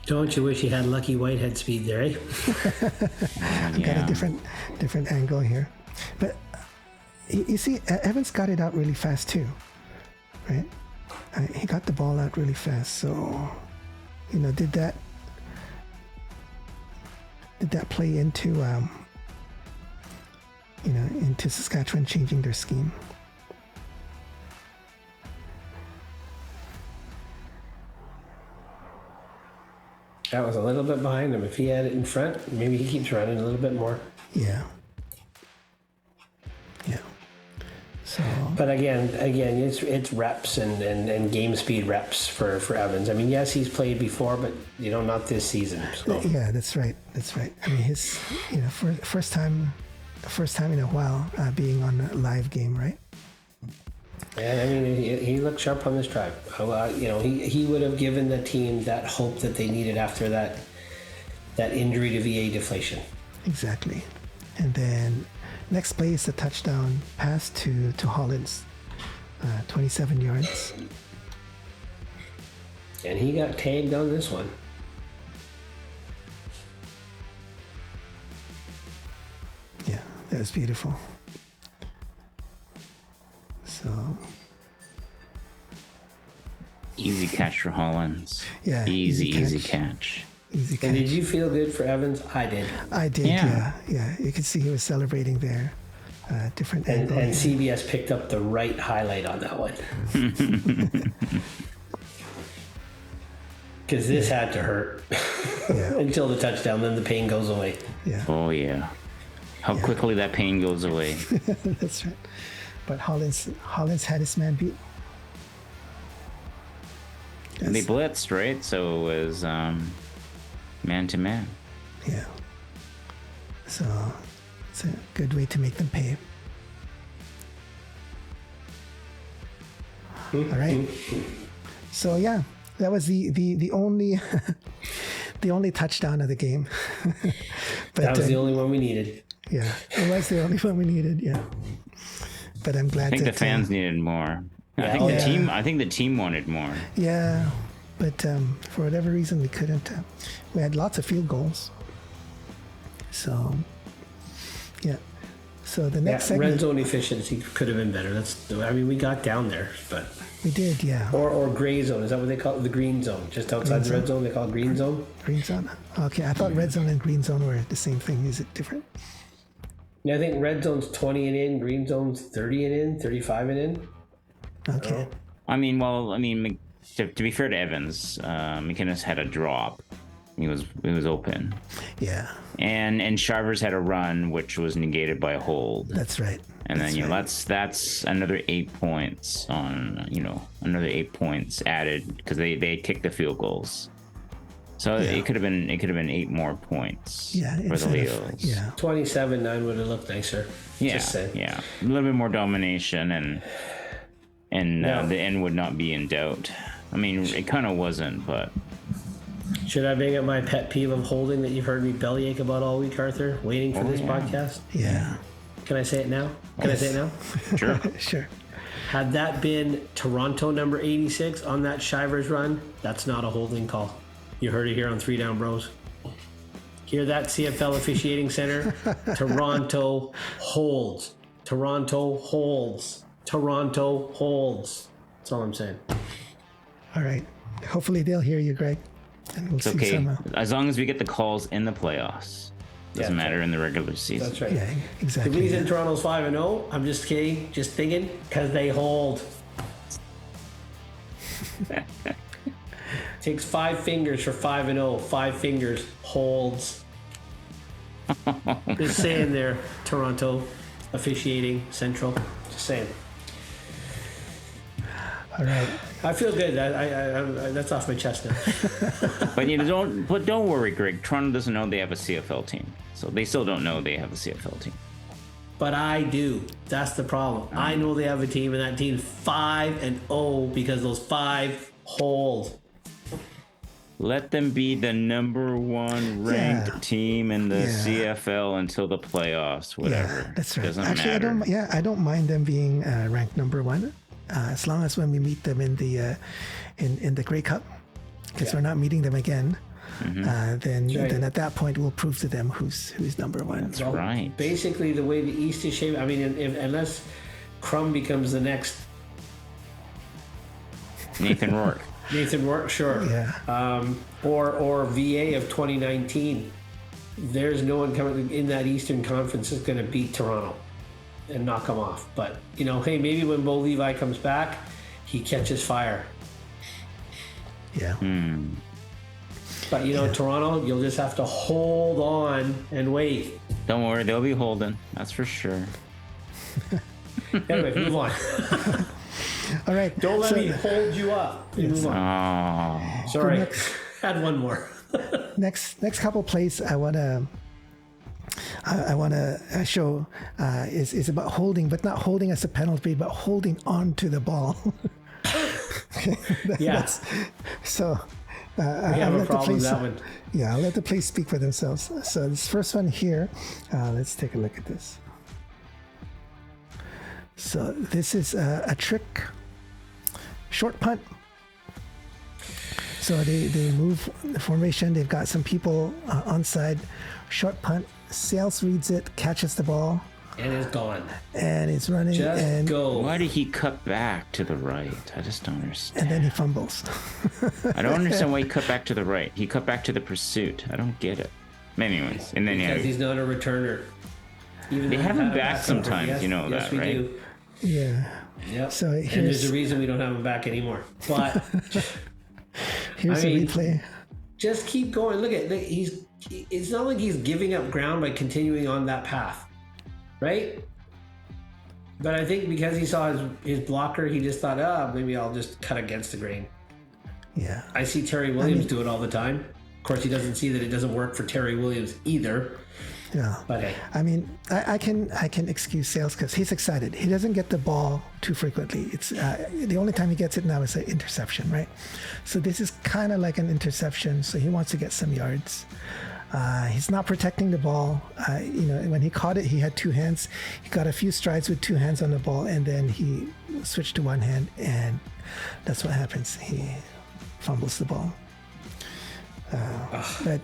Don't you wish you had Lucky Whitehead speed there, eh? I've got a different angle here. But you see, Evans got it out really fast too, right? He got the ball out really fast. So, did that play into, into Saskatchewan changing their scheme? That was a little bit behind him. If he had it in front, maybe he keeps running a little bit more. Yeah. So. But again, it's reps and game speed reps for Evans. I mean, yes, he's played before, but not this season. So. Yeah, that's right. I mean, his first time in a while being on a live game, right? And I mean, he looked sharp on this drive. He would have given the team that hope that they needed after that injury to VA deflation. Exactly. And then next play is a touchdown pass to Hollins, 27 yards. And he got tagged on this one. Yeah, that was beautiful. So easy catch for Hollins. Yeah, easy catch. Easy catch. And did you feel good for Evans? I did. Yeah. You could see he was celebrating there. Different angle. And CBS picked up the right highlight on that one. Because this had to hurt until the touchdown. Then the pain goes away. Yeah. Oh yeah. How quickly that pain goes away. That's right. But Hollins had his man beat. And they blitzed, right? So it was man to man. Yeah. So it's a good way to make them pay. All right. So yeah, that was the only the only touchdown of the game. But that was the only one we needed. Yeah, it was the only one we needed. Yeah. But I'm glad. I think the fans needed more. I think the team wanted more. Yeah, but for whatever reason we couldn't. We had lots of field goals. So yeah. So the next segment, red zone efficiency could have been better. We got down there, but we did, yeah. Or gray zone, is that what they call it? The green zone, just outside the red zone. They call it green zone. Green zone. Okay, I thought red zone and green zone were the same thing. Is it different? Yeah, I think red zone's 20 and in, green zone's 30 and in, 35 and in. Okay. To be fair to Evans, McInnes had a drop. He was open. Yeah. And Shivers had a run, which was negated by a hold. That's right. And That's then right. that's another 8 points on another 8 points added because they kicked the field goals. So it could have been 8 more points for the Leos. Yeah. 27-9 would have looked nicer. Yeah, Just saying. yeah, a little bit more domination, and the end would not be in doubt. I mean, it kind of wasn't, but Should I bring up my pet peeve of holding that you've heard me bellyache about all week, Arthur? Waiting for this podcast. Yeah. Can I say it now? Can I say it now? sure. Sure. Had that been Toronto number 86 on that Shivers run, that's not a holding call. You heard it here on 3 Down Bros. Hear that, CFL Officiating Center? Toronto holds. Toronto holds. Toronto holds. That's all I'm saying. All right. Hopefully they'll hear you, Greg. And we'll It's see okay some. as long as we get the calls in the playoffs. Doesn't matter in the regular season. That's right. Yeah, The exactly. reason Toronto's 5-0, I'm just kidding, just thinking, because they hold. Takes 5 fingers for 5-0. 5 fingers holds. Just saying there, Toronto officiating central. Just saying. All right. I feel good. I that's off my chest now. But don't worry, Greg. Toronto doesn't know they have a CFL team, so they still don't know they have a CFL team. But I do. That's the problem. I know they have a team, and that team's 5-0 because those 5 hold. Let them be the number 1 ranked team in the CFL until the playoffs. Whatever. Yeah, that's right. Doesn't Actually, matter. I don't mind them being ranked number 1, as long as when we meet them in the in the Grey Cup, because we're not meeting them again. Then at that point we'll prove to them who's number 1. That's right. Basically, the way the East is shaped, I mean, unless Crum becomes the next Nathan Rourke. Nathan Rourke, sure. Yeah. Or VA of 2019. There's no one coming in that Eastern Conference that's going to beat Toronto and knock them off. But, hey, maybe when Bo Levi comes back, he catches fire. Yeah. But, Toronto, you'll just have to hold on and wait. Don't worry, they'll be holding. That's for sure. Anyway, move on. All right. Don't let me hold you up. Move on. Oh, Sorry. Add one more. Next couple plays I wanna show is about holding, but not holding as a penalty, but holding on to the ball. Yes. So We have a problem with that one. Yeah, I'll let the plays speak for themselves. So this first one here, let's take a look at this. So this is a trick short punt. So they move the formation. They've got some people onside. Short punt. Sales reads it, catches the ball, And it's gone. and it's running. Just and, go. why did he cut back to the right? I just don't understand. And then he fumbles. I don't understand why he cut back to the right. He cut back to the pursuit. I don't get it. Anyways, and then Because he's not a returner. Even they though have we him had back sometimes. Yes, You know yes, that, we right? do. Yeah. Yep. So and here's- there's a reason we don't have him back anymore. But Here's I a mean- replay. just keep going. Look, it's not like he's giving up ground by continuing on that path, right? But I think because he saw his blocker, he just thought, maybe I'll just cut against the grain. Yeah. I see Terry Williams do it all the time. Of course, he doesn't see that it doesn't work for Terry Williams either. Yeah. But hey, I mean, I can excuse Sales because he's excited. He doesn't get the ball too frequently. It's the only time he gets it now is an interception, right? So this is kind of like an interception. So he wants to get some yards. He's not protecting the ball. When he caught it, he had 2 hands. He got a few strides with 2 hands on the ball, and then he switched to 1 hand, and that's what happens. He fumbles the ball. But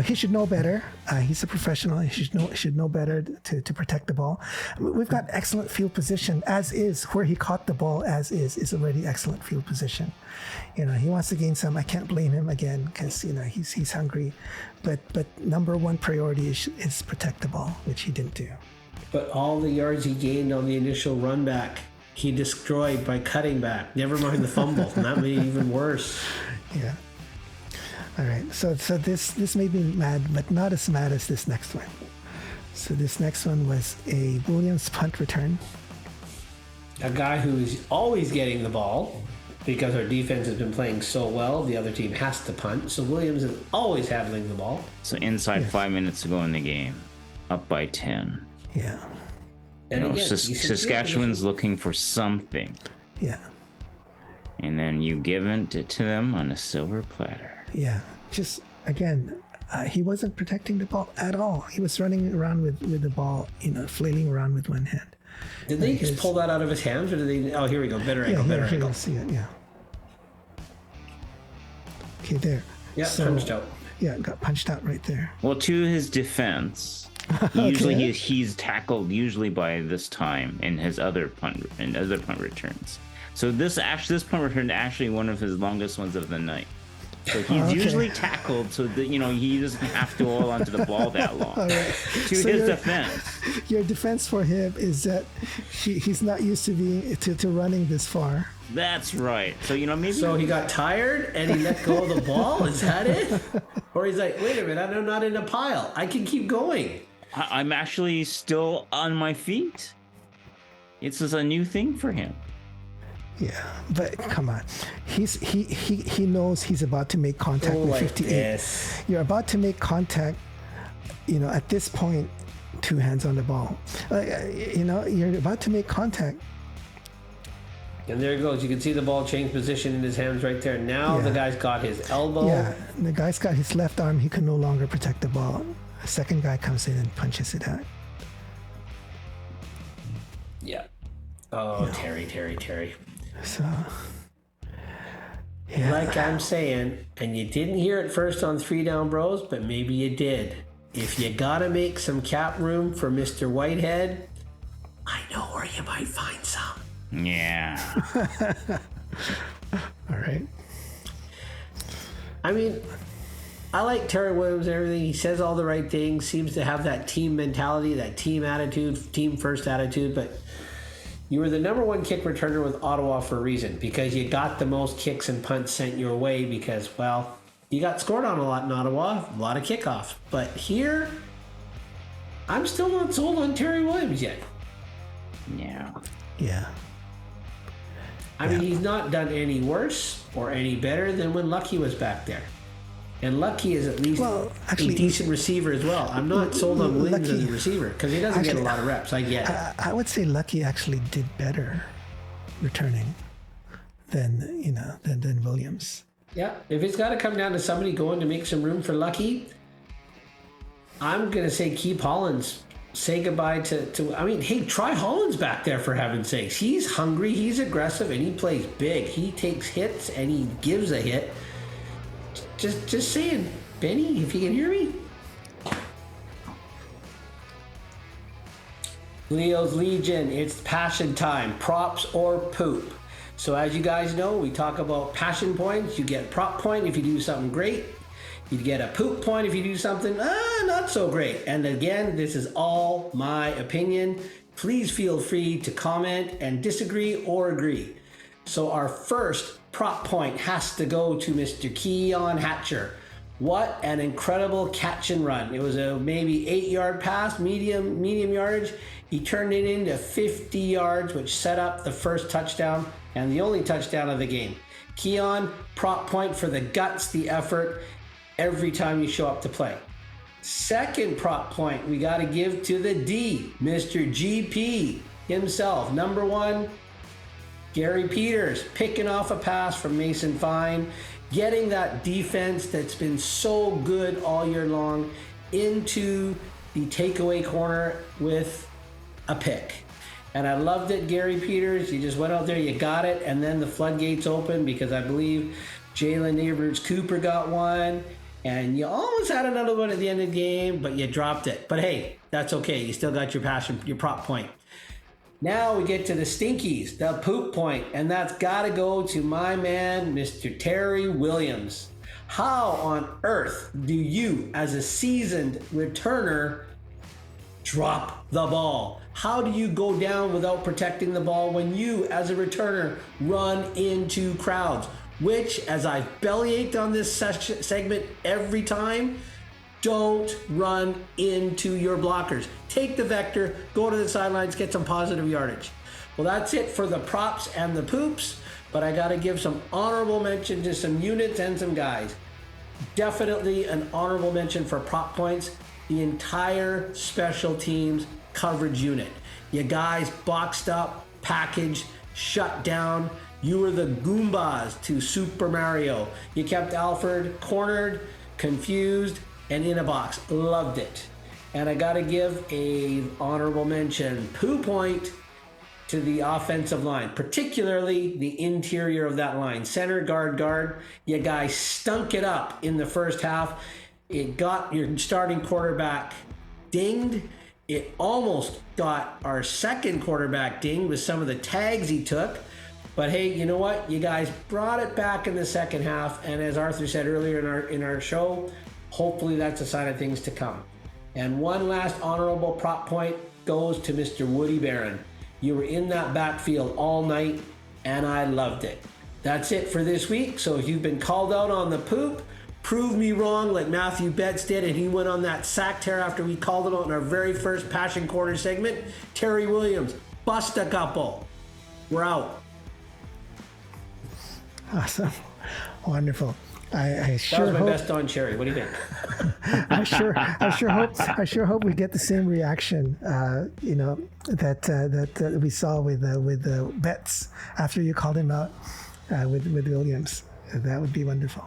he should know better. He's a professional. He should know better to protect the ball. We've got excellent field position as is. Where he caught the ball as is already excellent field position. He wants to gain some. I can't blame him again because he's hungry. But number 1 priority is protect the ball, which he didn't do. but all the yards he gained on the initial run back, he destroyed by cutting back. Never mind the fumble. And that made it even worse. Yeah. All right. So this made me mad, but not as mad as this next one. So this next one was a Williams punt return. A guy who is always getting the ball because our defense has been playing so well. The other team has to punt, so Williams is always handling the ball. So inside 5 minutes to go in the game, up by 10. Yeah. And You know, again, Saskatchewan's looking for something, Yeah. and then you give it to them on a silver platter. Yeah. Just again, he wasn't protecting the ball at all. He was running around with the ball, flailing around with one hand. Did they just pull that out of his hands, or did they? Oh, here we go. Better Yeah, angle. Better here angle. you see it. Yeah. Okay, there. Yeah, punched out. Yeah, got punched out right there. Well, to his defense, usually he's tackled usually by this time in his other punt returns. So this punt return actually one of his longest ones of the night. So he's usually tackled so that he doesn't have to hold onto the ball that long. All right. To his defense. Your defense for him is that he's not used to being to running this far. That's right. So maybe. So he got tired and he let go of the ball. Is that it? Or he's like, wait a minute, I'm not in a pile. I can keep going. I'm actually still on my feet. It's just a new thing for him. Yeah, but come on, he knows he's about to make contact with 58. This. You're about to make contact. At this point, 2 hands on the ball. You're about to make contact. And there it goes. You can see the ball change position in his hands right there. Now the guy's got his elbow. Yeah, the guy's got his left arm. He can no longer protect the ball. A second guy comes in and punches it out. Yeah. Oh, Terry. So, yeah. Like I'm saying, and you didn't hear it first on 3 Down Bros, but maybe you did. If you gotta make some cap room for Mr. Whitehead, I know where you might find some. Yeah. All right. I mean, I like Terry Williams and everything. He says all the right things, seems to have that team mentality, that team attitude, team first attitude, but you were the number 1 kick returner with Ottawa for a reason, because you got the most kicks and punts sent your way because, well, you got scored on a lot in Ottawa, a lot of kickoffs. But here, I'm still not sold on Terry Williams yet. Yeah. Yeah. I mean, he's not done any worse or any better than when Lucky was back there. And Lucky is at least a decent receiver as well. I'm not sold on Williams as a receiver because he doesn't get a lot of reps. I get it. I would say Lucky actually did better returning than Williams. Yeah, if it's got to come down to somebody going to make some room for Lucky, I'm going to say keep Hollins. Say goodbye to I mean, hey, try Hollins back there for heaven's sakes. He's hungry, he's aggressive, and he plays big. He takes hits and he gives a hit. Just saying, Benny, if you can hear me. Leo's Legion, it's passion time. Props or poop. So as you guys know, we talk about passion points. You get prop point if you do something great. You get a poop point if you do something not so great. And again, this is all my opinion. Please feel free to comment and disagree or agree. So our first prop point has to go to Mr. Keon Hatcher. What an incredible catch and run. It was a maybe 8-yard pass, medium yardage. He turned it into 50 yards, which set up the first touchdown and the only touchdown of the game. Keon, prop point for the guts, the effort, every time you show up to play. Second prop point we got to give to the D, Mr. GP himself. Number 1, Gary Peters, picking off a pass from Mason Fine, getting that defense that's been so good all year long into the takeaway corner with a pick. And I loved it, Gary Peters. You just went out there, you got it, and then the floodgates open because I believe Jalen Neighbors-Cooper got one, and you almost had another one at the end of the game, but you dropped it. But hey, that's okay. You still got your passion, your prop point. Now we get to the stinkies, the poop point, and that's got to go to my man, Mr. Terry Williams. How on earth do you, as a seasoned returner, drop the ball? How do you go down without protecting the ball when you, as a returner, run into crowds? which, as I bellyached on this segment every time, don't run into your blockers. Take the vector, go to the sidelines, get some positive yardage. Well, that's it for the props and the poops, but I got to give some honorable mention to some units and some guys. Definitely an honorable mention for prop points, the entire special teams coverage unit. You guys boxed up, packaged, shut down. You were the Goombas to Super Mario. You kept Alfred cornered, confused, and in a box. Loved it. And I gotta give a honorable mention, poo point, to the offensive line, particularly the interior of that line. Center, guard. You guys stunk it up in the first half. It got your starting quarterback dinged. It almost got our second quarterback dinged with some of the tags he took. But hey, you know what? You guys brought it back in the second half. And as Arthur said earlier in our show, hopefully that's a sign of things to come. And one last honorable prop point goes to Mr. Woody Barron. You were in that backfield all night, and I loved it. That's it for this week. So if you've been called out on the poop, prove me wrong like Matthew Betts did, and he went on that sack tear after we called it out in our very first Passion Corner segment. Terry Williams, bust a couple. We're out. Awesome. Wonderful. I sure that was my hope, best on Cherry. What do you think? I sure hope we get the same reaction, that we saw with Betts after you called him out with Williams. That would be wonderful.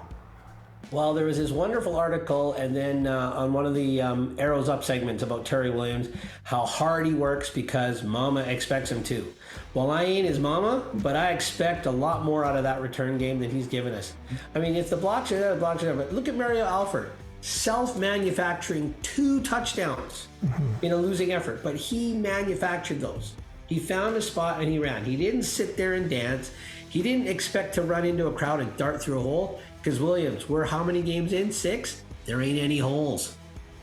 Well, there was this wonderful article, and then on one of the Arrows Up segments about Terry Williams, how hard he works because Mama expects him to. Well, I ain't his mama, but I expect a lot more out of that return game than he's given us. I mean, if the blocks are there, the blocks are there. But look at Mario Alford, self-manufacturing 2 touchdowns in a losing effort, but he manufactured those. He found a spot and he ran. He didn't sit there and dance. He didn't expect to run into a crowd and dart through a hole. Because Williams, we're how many games in? 6? There ain't any holes.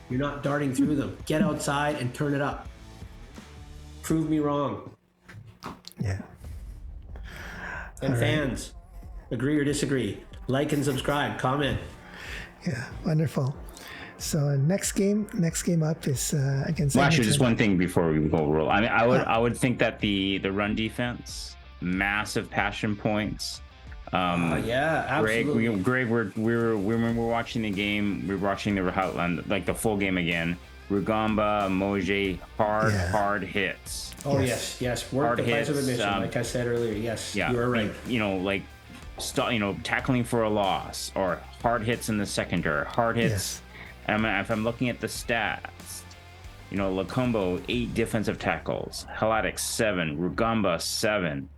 You're not darting through them. Get outside and turn it up. Prove me wrong. Yeah. And all fans, agree or disagree. Like and subscribe. Comment. Yeah, wonderful. So next game up is against. Well, actually, just one thing before we go roll. I mean, I would think that the run defense, massive passion points. Yeah, absolutely. Greg, when we were watching the game, we were watching the full game again. Rugamba, Moje, hard hits. Oh yes. Work hard the price of admission, like I said earlier. Yes, yeah, you are right. Tackling for a loss or hard hits in the secondary, hard hits. Yes. And if I'm looking at the stats, Lacombo 8 defensive tackles, Haladic 7, Rugamba 7.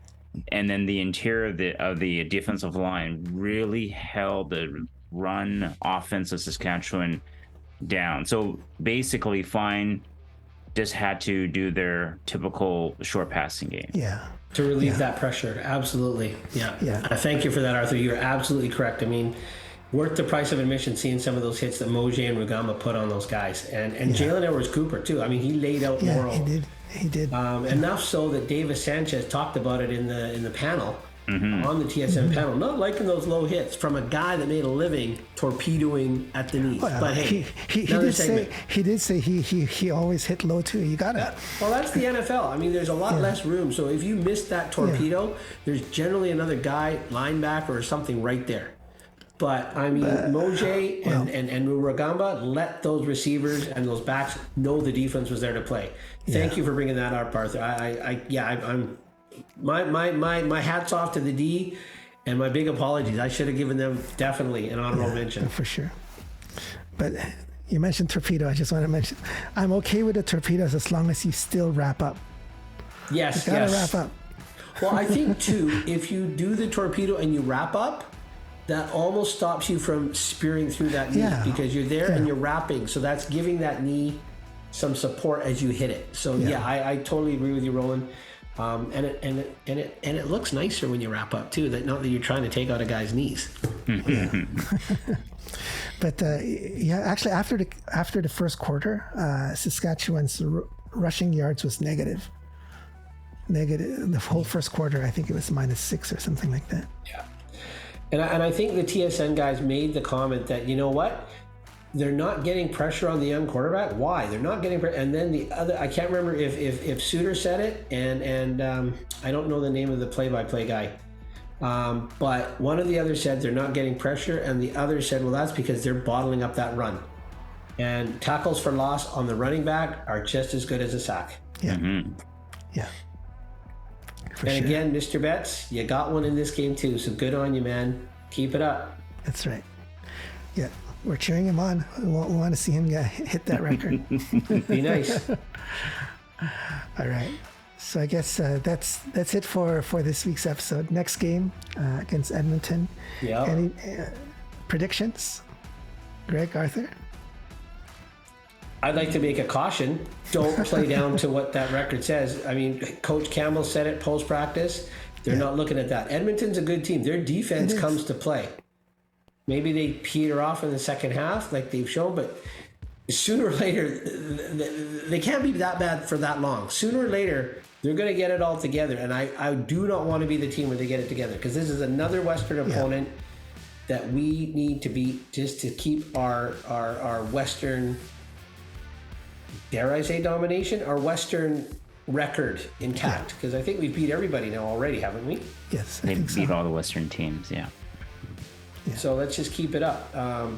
And then the interior of the defensive line really held the run offense of Saskatchewan down. So basically, Fine just had to do their typical short passing game. Yeah. To relieve that pressure. Absolutely. Yeah. Thank you for that, Arthur. You're absolutely correct. I mean, worth the price of admission seeing some of those hits that Moje and Rugamba put on those guys. And Jalen Edwards-Cooper, too. I mean, he laid out moral. He did. Enough so that Davis Sanchez talked about it in the panel, on the TSM panel. Not liking those low hits from a guy that made a living torpedoing at the knees. Well, but hey, he did say he always hit low too. You got it. Well, that's the NFL. I mean, there's a lot less room. So if you miss that torpedo, there's generally another guy, linebacker or something right there. But I mean, Moje and Rugamba let those receivers and those backs know the defense was there to play. Thank you for bringing that up, Arthur. I'm my hats off to the D, and my big apologies. I should have given them definitely an honorable mention for sure. But you mentioned torpedo. I just want to mention I'm okay with the torpedoes as long as you still wrap up. Yes, you gotta wrap up. Well, I think too, if you do the torpedo and you wrap up, that almost stops you from spearing through that knee because you're there and you're wrapping. So that's giving that knee some support as you hit it. So I totally agree with you, Roland. And it looks nicer when you wrap up too. That not that you're trying to take out a guy's knees. But actually after the first quarter, Saskatchewan's rushing yards was negative. The whole first quarter, I think it was -6 or something like that. Yeah. And I think the TSN guys made the comment that, you know what? They're not getting pressure on the young quarterback. Why? They're not getting pressure. And then the other, I can't remember if Suter said it, and I don't know the name of the play-by-play guy. But one of the others said they're not getting pressure, and the other said, well, that's because they're bottling up that run. And tackles for loss on the running back are just as good as a sack. Yeah. Mm-hmm. Yeah. And again, Mr. Betts, you got one in this game too, so good on you, man. Keep it up. That's right. Yeah, we're cheering him on. We want to see him hit that record. Be nice. All right. So I guess that's it for this week's episode. Next game against Edmonton. Yeah. Any predictions? Greg, Arthur? I'd like to make a caution. Don't play down to what that record says. I mean, Coach Campbell said it post-practice. They're not looking at that. Edmonton's a good team. Their defense comes to play. Maybe they peter off in the second half like they've shown, but sooner or later, they can't be that bad for that long. Sooner or later, they're going to get it all together. And I do not want to be the team where they get it together, because this is another Western opponent that we need to beat just to keep our Western, dare I say domination, our Western record intact, because I think we've beat everybody now already, haven't we? Yes, They beat all the Western teams, yeah. So let's just keep it up.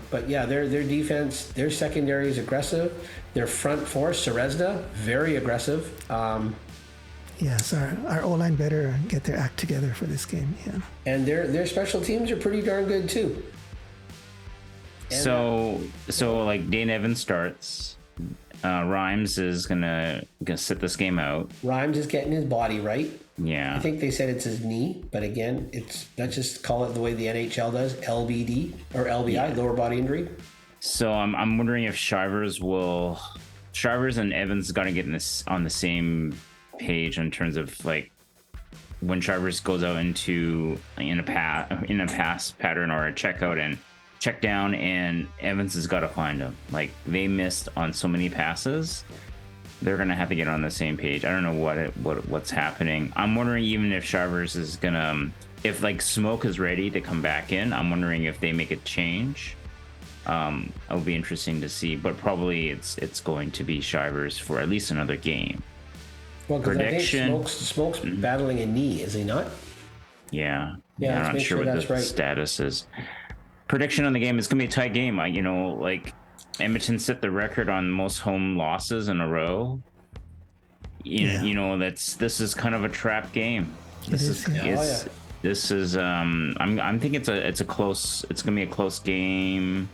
But yeah, their defense, their secondary is aggressive. Their front four, Serezna, very aggressive. Yes, our O-line better get their act together for this game. Yeah. And their special teams are pretty darn good too. And So like Dane Evans starts. Rhymes is gonna sit this game out. Rhymes is getting his body right. Yeah. I think they said it's his knee, but again, let's just call it the way the NHL does, LBD or LBI, lower body injury. So I'm wondering if Shivers and Evans got to get on the same page in terms of like when Shivers goes out in a pass pattern or a checkout and check down, and Evans has got to find him. Like, they missed on so many passes. They're gonna have to get on the same page. I don't know what's happening. I'm wondering even if Shivers is gonna, if like Smoke is ready to come back in. I'm wondering if they make a change. It'll be interesting to see, but probably it's going to be Shivers for at least another game. Well, because I think Smoke's battling a knee, is he not? Yeah. Yeah, I'm not sure what the status is. Prediction on the game is going to be a tight game. Like Edmonton set the record on most home losses in a row. This is kind of a trap game. I'm thinking it's going to be a close game,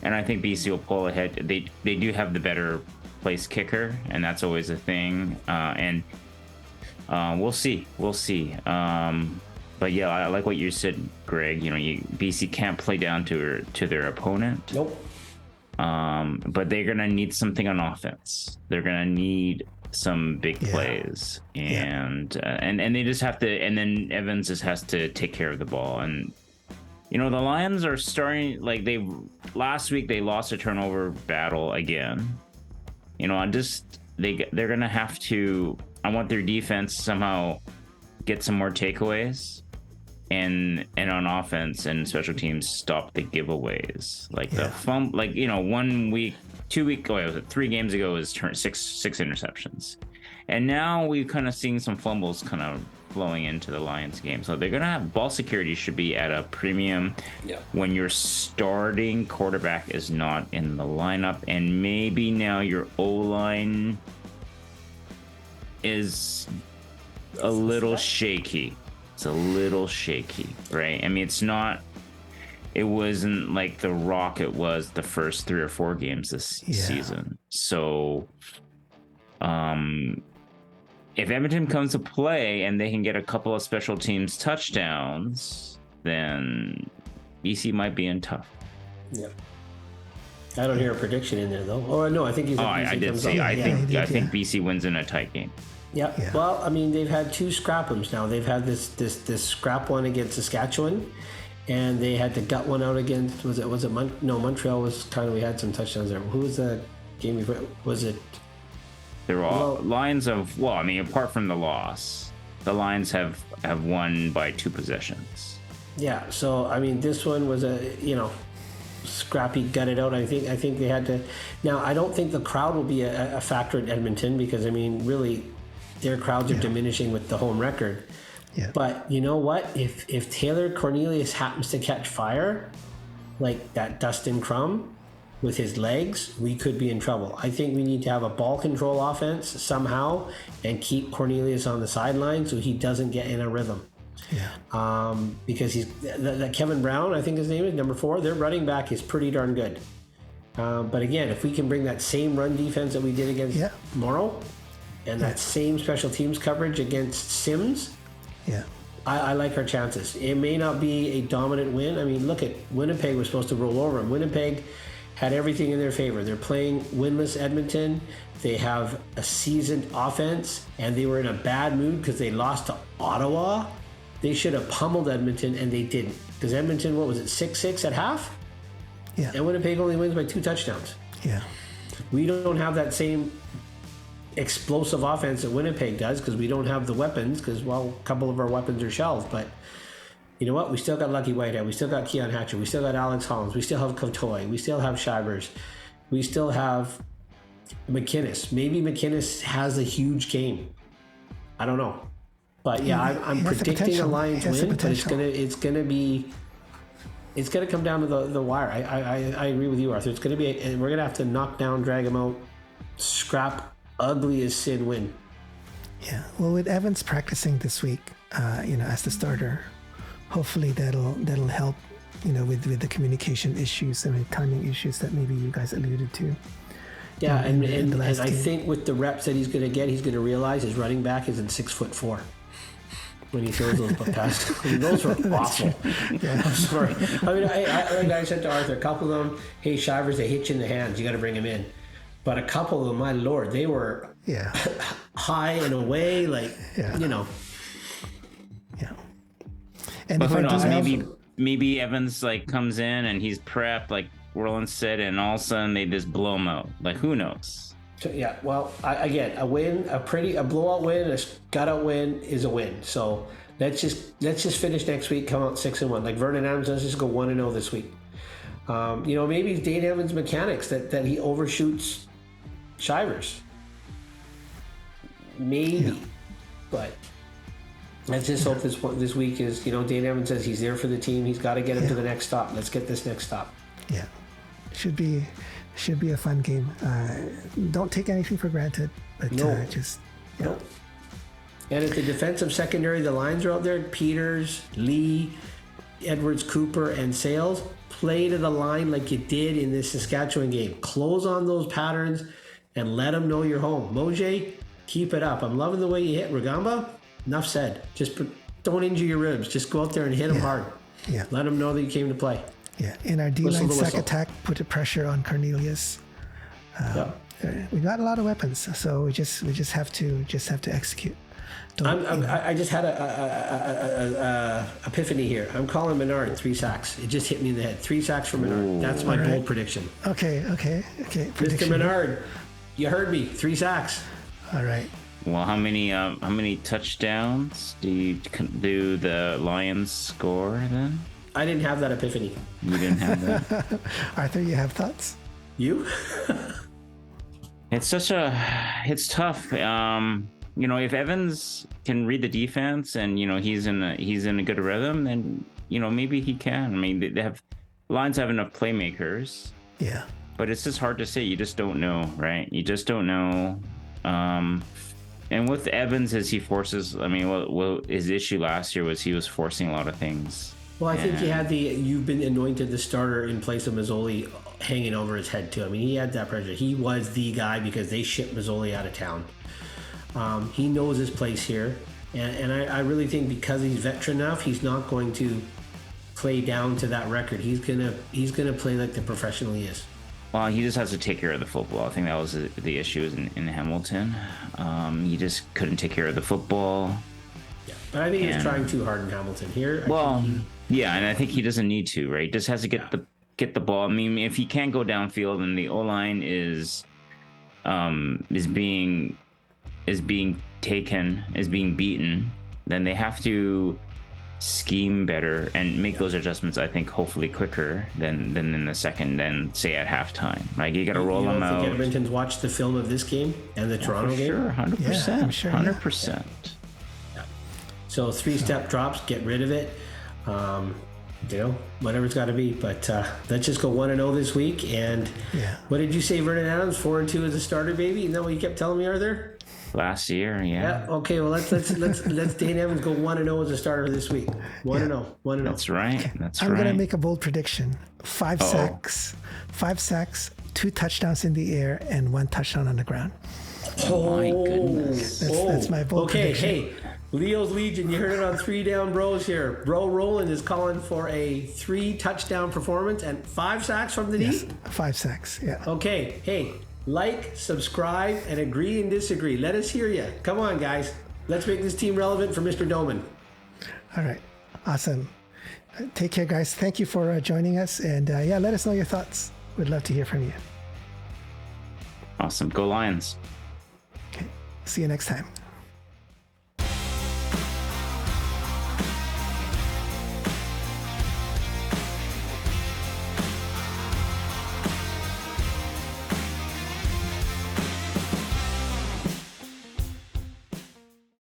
and I think BC will pull ahead. They do have the better place kicker, and that's always a thing. And we'll see. But yeah, I like what you said, Greg. BC can't play down to their opponent. Nope. But they're gonna need something on offense. They're gonna need some big plays, and they just have to. And then Evans just has to take care of the ball. And the Lions are starting, like, last week they lost a turnover battle again. They're gonna have to. I want their defense somehow get some more takeaways. And on offense and special teams, stop the giveaways. Like the 1 week, 2 week, 3 games ago was six interceptions, and now we've kind of seen some fumbles kind of flowing into the Lions game. So they're gonna have ball security should be at a premium when your starting quarterback is not in the lineup, and maybe now your O-line is a little shaky. It's a little shaky, right? I mean, it wasn't like the rock it was the first 3 or 4 games this season. So, if Edmonton comes to play and they can get a couple of special teams touchdowns, then BC might be in tough. Yeah. I don't hear a prediction in there though. Oh no, I think he's. I did say. I think BC wins in a tight game. Yeah. Well, I mean, they've had 2 scrap'ems now. They've had this scrap one against Saskatchewan, and they had to gut one out against. Montreal was kind of. We had some touchdowns there. Who was that game before? Was it? They're all Lions of. Well, I mean, apart from the loss, the Lions have won by 2 possessions. Yeah, so I mean, this one was a scrappy, gutted out. I think they had to. Now, I don't think the crowd will be a factor in Edmonton because I mean, really, their crowds are diminishing with the home record. Yeah. But you know what? If Taylor Cornelius happens to catch fire, like that Dustin Crum with his legs, we could be in trouble. I think we need to have a ball control offense somehow and keep Cornelius on the sideline so he doesn't get in a rhythm. Yeah. Because he's that Kevin Brown, I think his name is number 4. Their running back is pretty darn good. But again, if we can bring that same run defense that we did against Morrow, and that same special teams coverage against Sims, I like our chances. It may not be a dominant win. I mean, look at Winnipeg was supposed to roll over them. Winnipeg had everything in their favor. They're playing winless Edmonton. They have a seasoned offense, and they were in a bad mood because they lost to Ottawa. They should have pummeled Edmonton, and they didn't. Because Edmonton, what was it, 6-6 at half? Yeah. And Winnipeg only wins by 2 touchdowns. Yeah. We don't have that same explosive offense that Winnipeg does because we don't have the weapons because, well, a couple of our weapons are shelved. But you know what? We still got Lucky Whitehead. We still got Keon Hatcher. We still got Alex Hollins. We still have Kotoy. We still have Shivers. We still have McInnes. Maybe McInnes has a huge game. I don't know. But yeah, I'm predicting a Lions win, but it's gonna come down to the wire. I agree with you, Arthur. It's gonna be, and we're gonna have to knock down, drag them out, scrap, ugly as sin win. Yeah. Well, with Evans practicing this week, as the starter, hopefully that'll help, with the communication issues and the timing issues that maybe you guys alluded to. Yeah, and I think with the reps that he's gonna get, he's gonna realize his running back isn't 6'4". When he throws those passes. I mean, those were awful. Yeah. I'm sorry. I mean, I said to Arthur, a couple of them, hey, Shivers, they hit you in the hands. You got to bring them in. But a couple of them, my Lord, they were high and away, Yeah. And but who knows? Maybe Evans comes in and he's prepped, like Roland said, and all of a sudden they just blow him out. Who knows? So, yeah, well, again, a win, a blowout win, a shutout win is a win. So let's just finish next week, come out 6-1. Like Vernon Adams, let's just go 1-0 this week. Maybe it's Dane Evans' mechanics that he overshoots Shivers. Maybe, but let's just hope this week is. Dane Evans says he's there for the team. He's got to get him to the next stop. Let's get this next stop. Yeah, should be a fun game. Don't take anything for granted, but just. No. And at the defensive secondary, the lines are out there. Peters, Lee, Edwards, Cooper, and Sales. Play to the line like you did in this Saskatchewan game. Close on those patterns and let them know you're home. Mojay, keep it up. I'm loving the way you hit Rugamba. Enough said. Just don't injure your ribs. Just go out there and hit them hard. Yeah. Let them know that you came to play. Yeah, in our D-line sack attack, put the pressure on Cornelius. We got a lot of weapons, so we just have to execute. I just had a epiphany here. I'm calling Menard 3 sacks. It just hit me in the head. 3 sacks for Menard. Ooh, that's my bold prediction. Okay. Mr. Menard, you heard me. 3 sacks. All right. Well, how many touchdowns do the Lions score then? I didn't have that epiphany. You didn't have that? Arthur, you have thoughts? You? It's tough. If Evans can read the defense and he's in a good rhythm, then maybe he can. I mean, Lions have enough playmakers. Yeah. But it's just hard to say. You just don't know, right? You just don't know. And with Evans, as he forces, his issue last year was he was forcing a lot of things. Well, I think he had you've been anointed the starter in place of Mazzoli hanging over his head too. I mean, he had that pressure. He was the guy because they shipped Mazzoli out of town. He knows his place here. And I really think because he's veteran enough, he's not going to play down to that record. He's gonna play like the professional he is. Well, he just has to take care of the football. I think that was the issue in Hamilton. He just couldn't take care of the football. Yeah, but I think he's trying too hard in Hamilton here. And I think he doesn't need to, right? He just has to get the ball. I mean, if he can't go downfield and the O-line is being beaten, then they have to scheme better and make those adjustments, I think, hopefully quicker than in the second, than say at halftime. Like you got to roll them out. You think Edmonton's watched the film of this game and the Toronto game? Sure, 100%. Yeah, I'm sure, 100%. Yeah. So 3-step drops, get rid of it. Whatever it's got to be. But let's just go 1-0 this week. And what did you say, Vernon Adams? 4-2 as a starter, baby? Isn't that what you kept telling me, Arthur? Last year, yeah. Okay. Well, let's Dane Evans go 1-0 as a starter this week. 1-0. 1-0. That's right. I'm gonna make a bold prediction. 5 sacks, 2 touchdowns in the air, and 1 touchdown on the ground. Oh my goodness. That's my bold prediction. Hey, Leo's Legion, you heard it on 3 Down Bros here. Bro Roland is calling for a 3 touchdown performance and 5 sacks from the D? 5 sacks, yeah. Okay, hey, like, subscribe, and agree and disagree. Let us hear you. Come on, guys. Let's make this team relevant for Mr. Doman. All right, awesome. Take care, guys. Thank you for joining us. And let us know your thoughts. We'd love to hear from you. Awesome. Go Lions. Okay, see you next time.